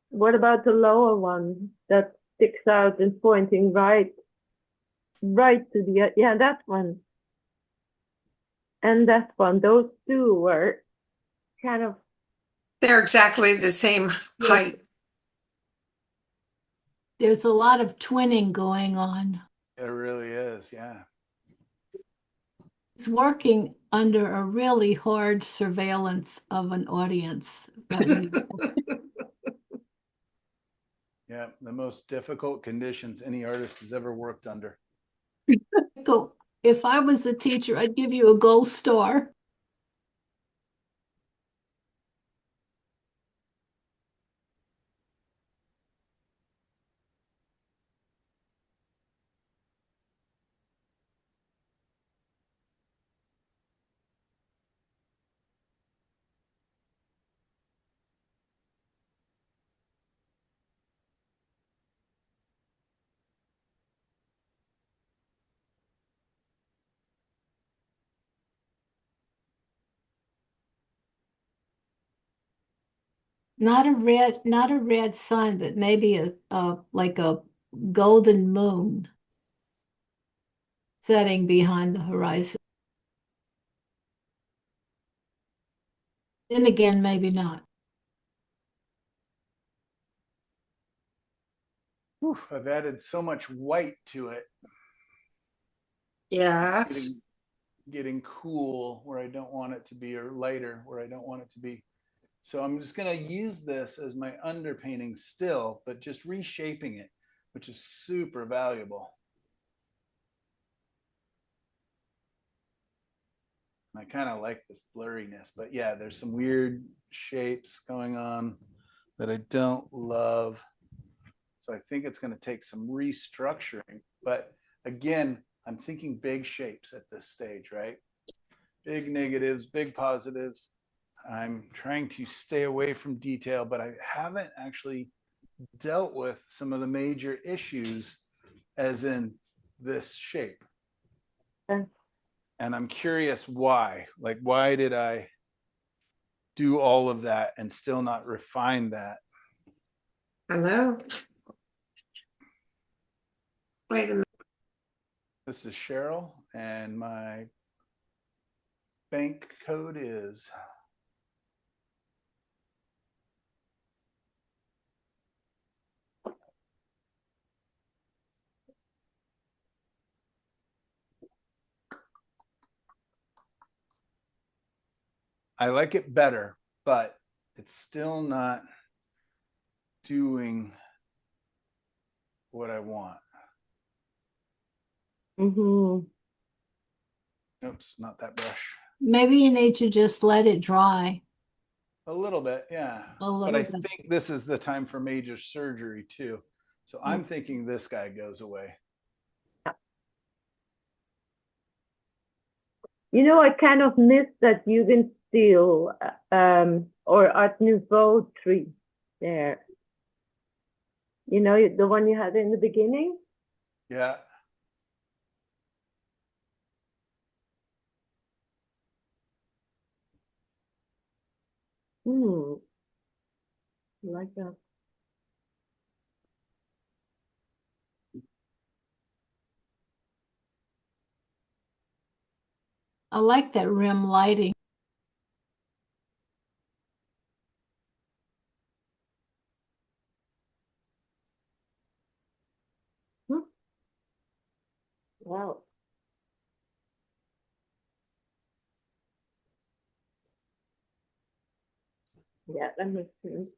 What about the lower one that sticks out and pointing right to the, yeah, that one. And that one, those two were kind of.
They're exactly the same height.
There's a lot of twinning going on.
It really is, yeah.
It's working under a really hard surveillance of an audience.
Yeah, the most difficult conditions any artist has ever worked under.
Go. If I was a teacher, I'd give you a gold star. Not a red sun, but maybe a like a golden moon setting behind the horizon. Then again, maybe not.
Whew, I've added so much white to it.
Yes.
Getting cool where I don't want it to be, or lighter where I don't want it to be. So I'm just going to use this as my underpainting still, but just reshaping it, which is super valuable. I kind of like this blurriness, but yeah, there's some weird shapes going on that I don't love. So I think it's going to take some restructuring. But again, I'm thinking big shapes at this stage, right? Big negatives, big positives. I'm trying to stay away from detail, but I haven't actually dealt with some of the major issues, as in this shape.
Okay.
And I'm curious why. Like, why did I do all of that and still not refine that?
Hello. Wait a minute.
This is Cheryl, and my bank code is I like it better, but it's still not doing what I want.
Mm-hmm.
Oops, not that brush.
Maybe you need to just let it dry.
A little bit, yeah. But I think this is the time for major surgery too. So I'm thinking this guy goes away.
You know, I kind of miss that Jugendstil or Art Nouveau tree there. You know, the one you had in the beginning?
Yeah.
I like that.
I like that rim lighting.
Wow. Yeah, that makes sense.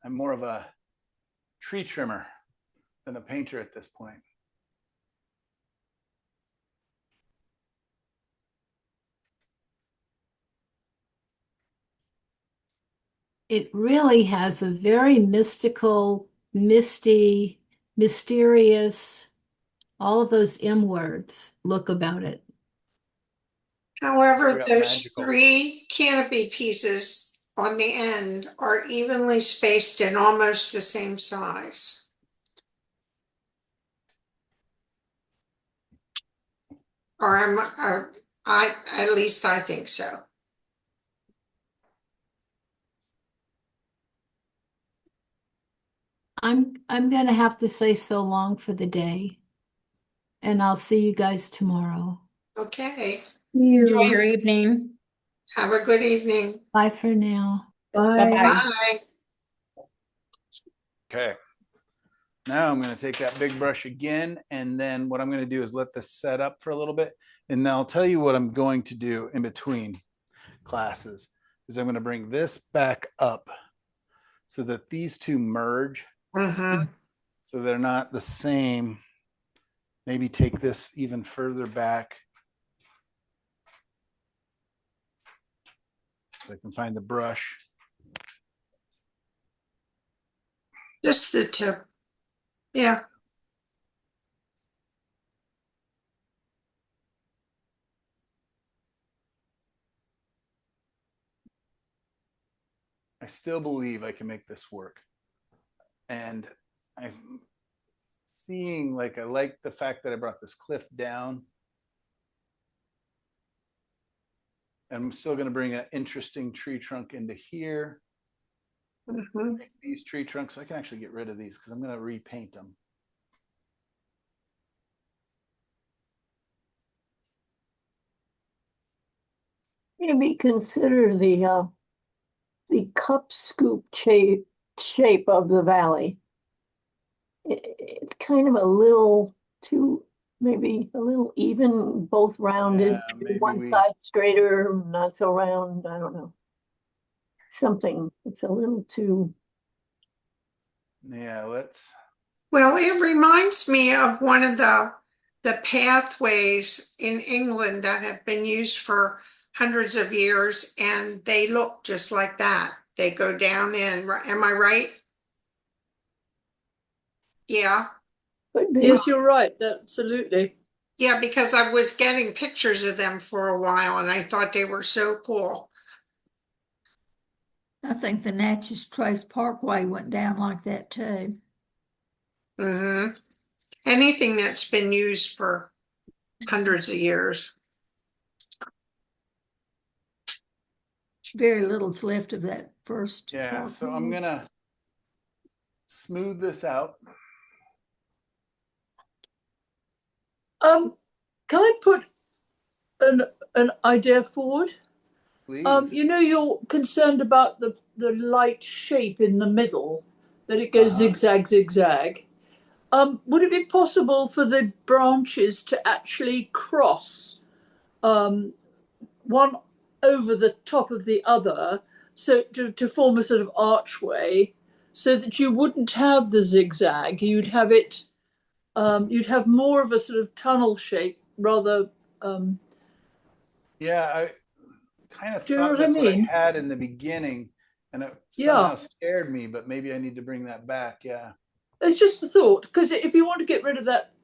I'm more of a tree trimmer than a painter at this point.
It really has a very mystical, misty, mysterious, all of those M words look about it.
However, those three canopy pieces on the end are evenly spaced and almost the same size. Or at least I think so.
I'm going to have to say so long for the day. And I'll see you guys tomorrow.
Okay.
Enjoy your evening.
Have a good evening.
Bye for now.
Bye.
Bye.
Okay. Now I'm going to take that big brush again, and then what I'm going to do is let this set up for a little bit, and then I'll tell you what I'm going to do in between classes is I'm going to bring this back up so that these two merge, so they're not the same. Maybe take this even further back. If I can find the brush.
Just the tip. Yeah.
I still believe I can make this work. And I'm seeing, like, I like the fact that I brought this cliff down. And I'm still going to bring an interesting tree trunk into here. These tree trunks, I can actually get rid of these because I'm going to repaint them.
Maybe consider the cup scoop shape of the valley. It's kind of a little too, maybe a little even, both rounded,
maybe
one side straighter, not so round. I don't know. Something, it's a little too.
Yeah, let's.
Well, it reminds me of one of the pathways in England that have been used for hundreds of years, and they look just like that. They go down in, am I right? Yeah.
Yes, you're right. Absolutely.
Yeah, because I was getting pictures of them for a while and I thought they were so cool.
I think the Natchez Trace Parkway went down like that too.
Anything that's been used for hundreds of years.
Very little's left of that first.
Yeah, so I'm gonna smooth this out.
Can I put an idea forward?
Please.
You know, you're concerned about the light shape in the middle, that it goes zigzag, zigzag. Would it be possible for the branches to actually cross one over the top of the other, so to form a sort of archway, so that you wouldn't have the zigzag, you'd have it, you'd have more of a sort of tunnel shape rather.
Yeah, I kind of
Do you know
thought
what I
that's what I
mean?
had in the beginning, and it somehow scared me, but maybe I need to bring that back. Yeah.
It's just a thought, because if you want to get rid of that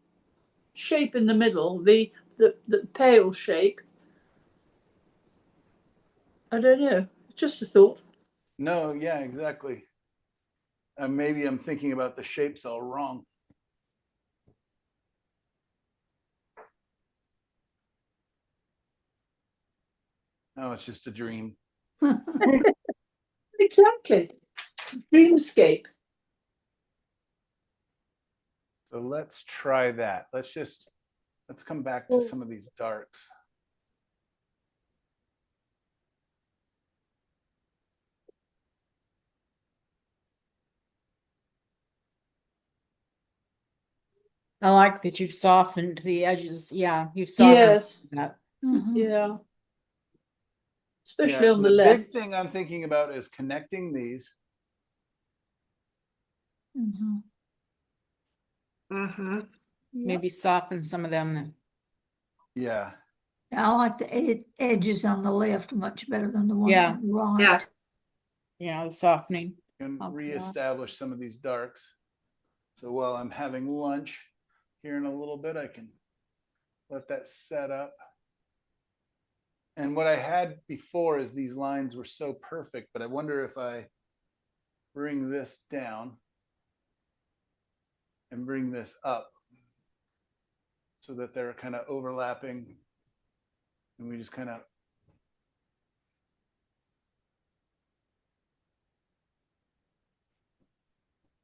shape in the middle, the pale shape, I don't know. It's just a thought.
No, yeah, exactly. Maybe I'm thinking about the shapes all wrong. No, it's just a dream.
Exactly. Dreamscape.
So let's try that. Let's come back to some of these darks.
I like that you've softened the edges. Yeah, you've softened that.
Yeah. Especially on the
left.
left.
Big thing I'm thinking about is connecting these.
Maybe soften some of them then.
Yeah.
I like the edges on the left much better than the ones on the right.
Yeah.
Yeah, the softening.
And reestablish some of these darks. So while I'm having lunch here in a little bit, I can let that set up. And what I had before is these lines were so perfect, but I wonder if I bring this down and bring this up so that they're kind of overlapping, and we just kind of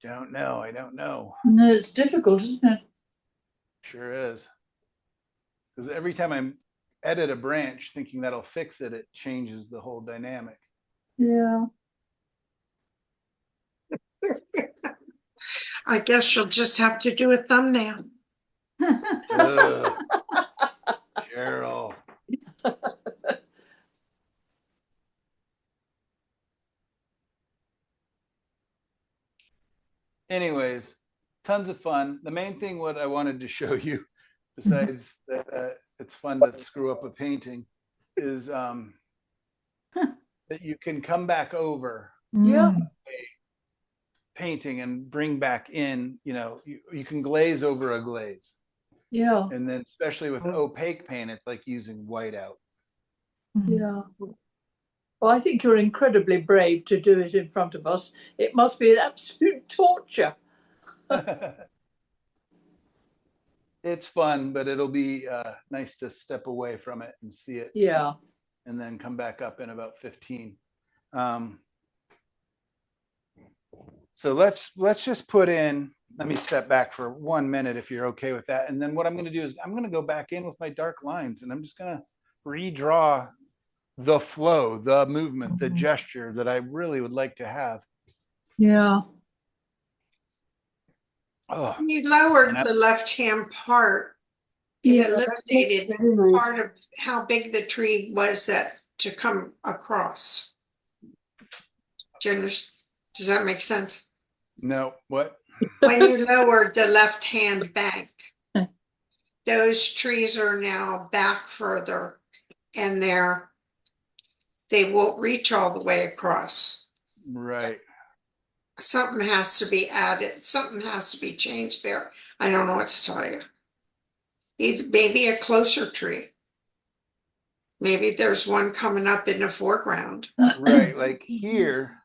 don't know. I don't know.
No, it's difficult, isn't it?
Sure is. Because every time I edit a branch thinking that'll fix it, it changes the whole dynamic.
Yeah.
I guess you'll just have to do a thumbnail.
Ugh, Cheryl. Anyways, tons of fun. The main thing what I wanted to show you, besides that it's fun to screw up a painting, is that you can come back over
Yeah.
a painting and bring back in, you can glaze over a glaze.
Yeah.
And then especially with opaque paint, it's like using whiteout.
Yeah. Well, I think you're incredibly brave to do it in front of us. It must be an absolute torture.
It's fun, but it'll be nice to step away from it and see it.
Yeah.
And then come back up in about 15. So let's just put in, let me step back for 1 minute if you're okay with that. And then what I'm going to do is I'm going to go back in with my dark lines and I'm just going to redraw the flow, the movement, the gesture that I really would like to have.
Yeah.
Oh,
you lowered the left-hand part. It eliminated part of how big the tree was that to come across. Does that make sense?
No, what?
When you lowered the left-hand bank, those trees are now back further and they won't reach all the way across.
Right.
Something has to be added. Something has to be changed there. I don't know what to tell you. Maybe a closer tree. Maybe there's one coming up in the foreground.
Right. Like here,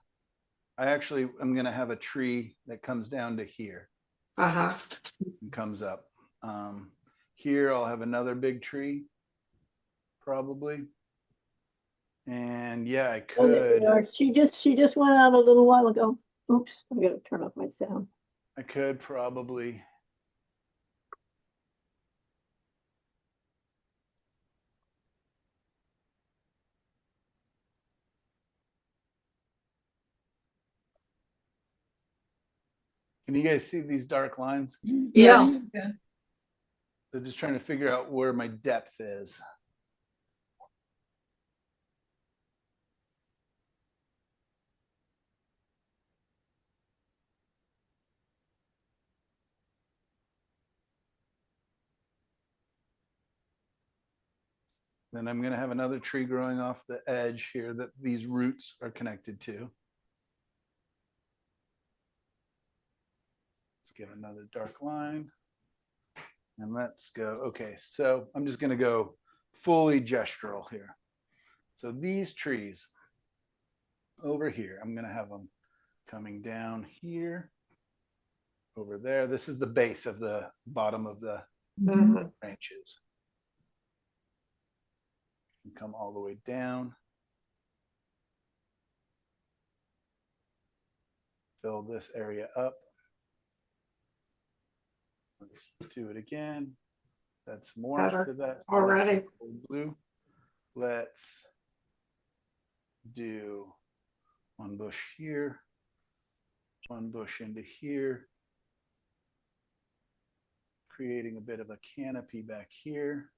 I actually am going to have a tree that comes down to here.
Uh-huh.
And comes up. Here I'll have another big tree, probably. And yeah, I could.
She just went out a little while ago. Oops, I'm gonna turn off my sound.
I could probably. Can you guys see these dark lines?
Yes.
Yeah.
So just trying to figure out where my depth is. Then I'm going to have another tree growing off the edge here that these roots are connected to. Let's get another dark line. And let's go. Okay, so I'm just going to go fully gestural here. So these trees over here, I'm going to have them coming down here, over there. This is the base of the bottom of the branches. And come all the way down. Fill this area up. Let's do it again. That's more
Better.
to that.
Already.
Blue. Let's do one bush here, one bush into here, creating a bit of a canopy back here.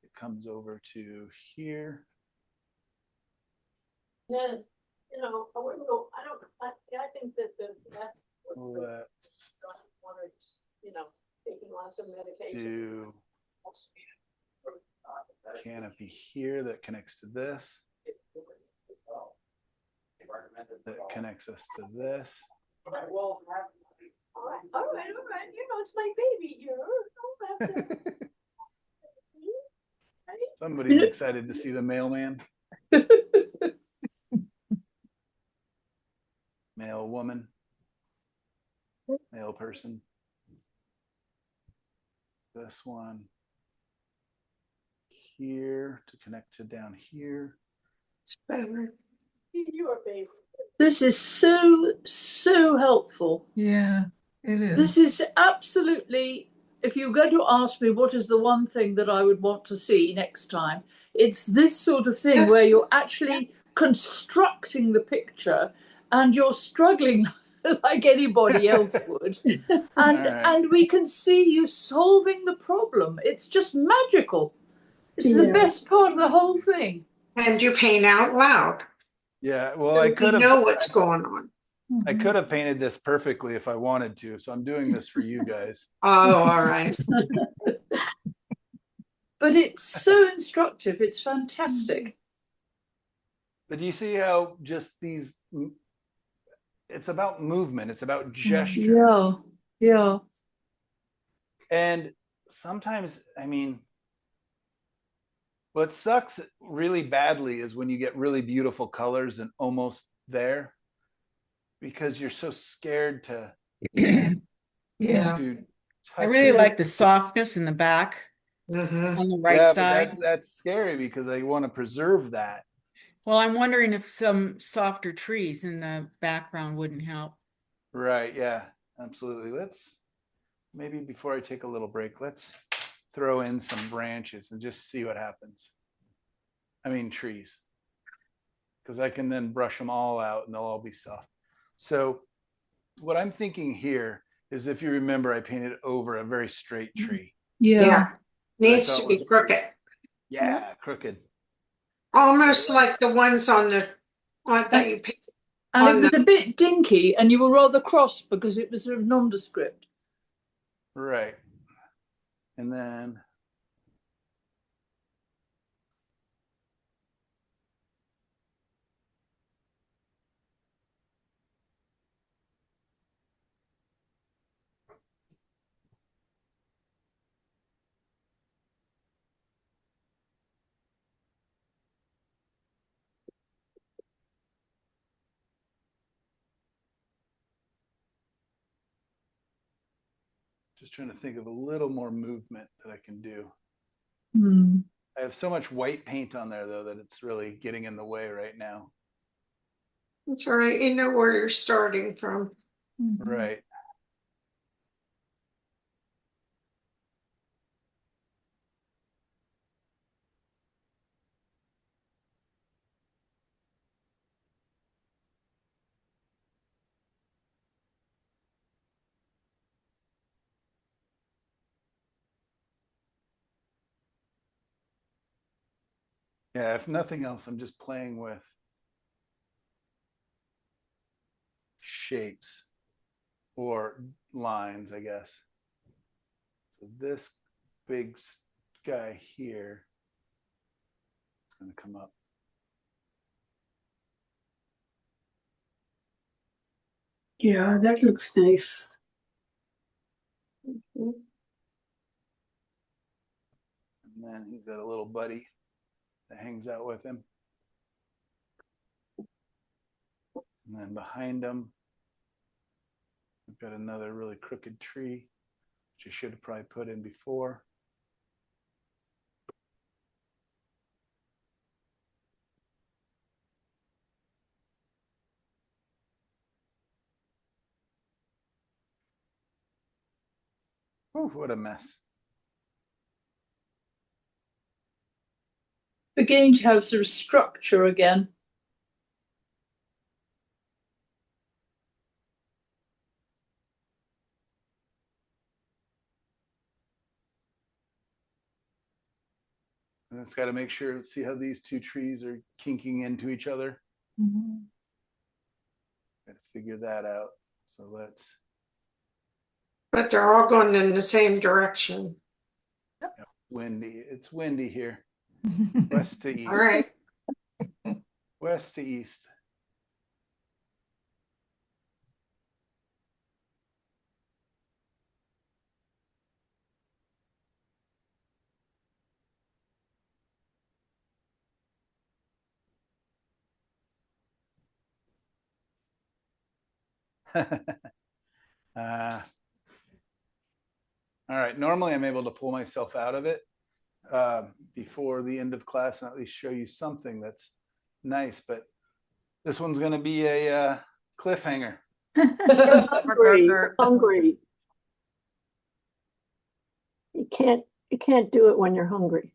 It comes over to here.
Then, I wouldn't go, I think that that's
Let's
taking lots of medication.
do canopy here that connects to this. That connects us to this.
All right. It's my baby here.
Somebody's excited to see the mailman. Male woman. Male person. This one here to connect to down here.
It's better.
Your baby.
This is so helpful.
Yeah, it is.
This is absolutely, if you're going to ask me what is the one thing that I would want to see next time, it's this sort of thing where you're actually constructing the picture and you're struggling like anybody else would. And we can see you solving the problem. It's just magical. It's the best part of the whole thing.
And you paint out loud.
Yeah, well,
So
I could have.
we know what's going on.
I could have painted this perfectly if I wanted to, so I'm doing this for you guys.
Oh, all right.
But it's so instructive. It's fantastic.
But you see how just these, it's about movement. It's about gesture.
Yeah.
And sometimes, I mean, what sucks really badly is when you get really beautiful colors and almost there, because you're so scared to
I really like the softness in the back on the right side.
But that's scary because I want to preserve that.
Well, I'm wondering if some softer trees in the background wouldn't help.
Right, yeah, absolutely. Let's, maybe before I take a little break, let's throw in some branches and just see what happens. I mean, trees. Because I can then brush them all out and they'll all be soft. So what I'm thinking here is, if you remember, I painted over a very straight tree.
Yeah. Needs to be crooked.
Yeah, crooked.
Almost like the ones on the that you painted.
And it was a bit dinky, and you were rather cross because it was sort of nondescript.
Right. And then just trying to think of a little more movement that I can do. I have so much white paint on there, though, that it's really getting in the way right now.
That's all right. You know where you're starting from.
Right. Yeah, if nothing else, I'm just playing with shapes or lines, I guess. So this big guy here is going to come up.
Yeah, that looks nice.
And then he's got a little buddy that hangs out with him. And then behind him, we've got another really crooked tree, which I should have probably put in before. Ooh, what a mess.
Beginning to have sort of structure again.
And it's got to make sure, see how these two trees are kinking into each other. Got to figure that out. So let's.
But they're all going in the same direction.
Windy. It's windy here. West to east.
All right.
West to east. All right. Normally, I'm able to pull myself out of it before the end of class and at least show you something that's nice. But this one's going to be a cliffhanger.
Hungry. You can't do it when you're hungry.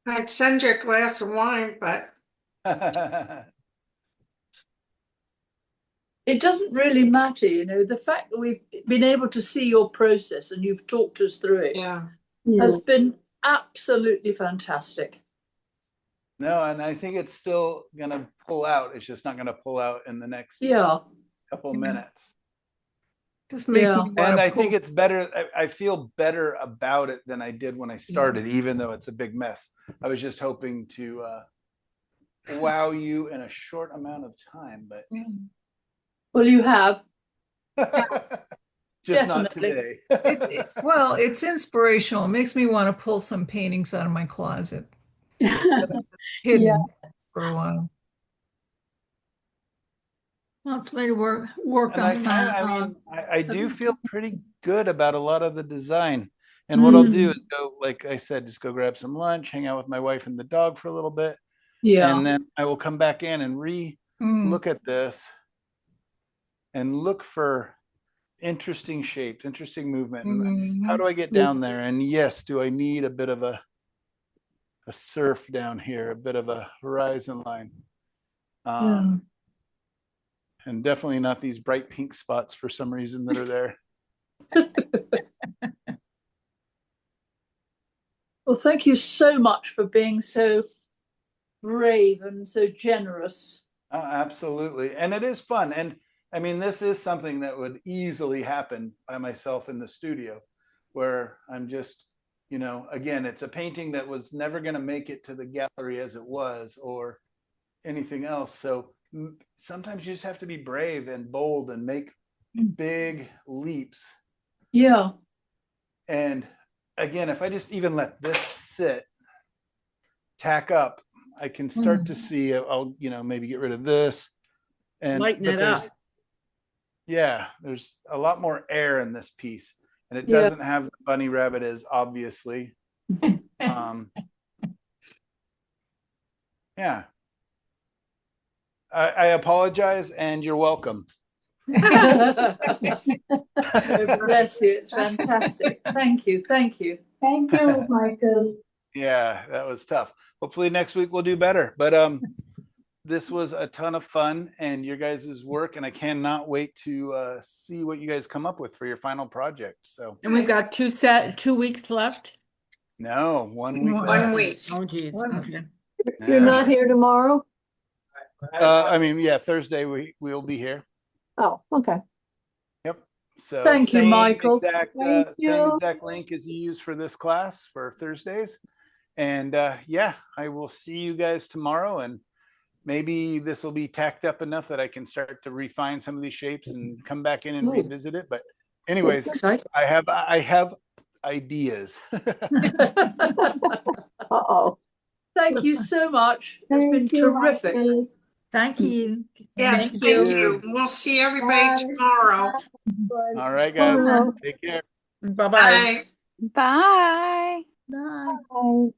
I'd send you a glass of wine, but
It doesn't really matter, you know, the fact that we've been able to see your process and you've talked us through it has been absolutely fantastic.
No, and I think it's still going to pull out. It's just not going to pull out in the next couple minutes.
Just makes me
and I think it's better. I feel better about it than I did when I started, even though it's a big mess. I was just hoping to wow you in a short amount of time, but
well, you have.
Just not today.
Well, it's inspirational. It makes me want to pull some paintings out of my closet. Hidden for a while.
Well, it's made work
And
on that.
I mean, I do feel pretty good about a lot of the design. And what I'll do is go, like I said, just go grab some lunch, hang out with my wife and the dog for a little bit.
Yeah.
And then I will come back in and look at this and look for interesting shapes, interesting movement. And how do I get down there? And yes, do I need a bit of a surf down here, a bit of a horizon line? And definitely not these bright pink spots for some reason that are there.
Well, thank you so much for being so brave and so generous.
Absolutely. And it is fun. And I mean, this is something that would easily happen by myself in the studio, where I'm just, you know, again, it's a painting that was never going to make it to the gallery as it was or anything else. So sometimes you just have to be brave and bold and make big leaps.
Yeah.
And again, if I just even let this sit, tack up, I can start to see, I'll, you know, maybe get rid of this and
lighten it up.
Yeah, there's a lot more air in this piece, and it doesn't have the bunny rabbit as obviously. Yeah. I apologize, and you're welcome.
Oh, bless you. It's fantastic. Thank you. Thank you.
Thank you, Michael.
Yeah, that was tough. Hopefully next week we'll do better. But this was a ton of fun and your guys' work, and I cannot wait to see what you guys come up with for your final project. So,
and we've got 2 weeks left.
No, 1 week.
1 week.
Oh, geez. Okay.
You're not here tomorrow?
I mean, yeah, Thursday we'll be here.
Oh, okay.
Yep. So
thank you, Michael.
Same exact link as you use for this class for Thursdays. And yeah, I will see you guys tomorrow, and maybe this will be tacked up enough that I can start to refine some of these shapes and come back in and revisit it. But anyways, I have ideas.
Uh-oh.
Thank you so much. It's been terrific.
Michael.
Thank you.
Yes, thank you. We'll see everybody tomorrow.
All right, guys. Take care.
Bye-bye.
Bye.
Bye.
Bye.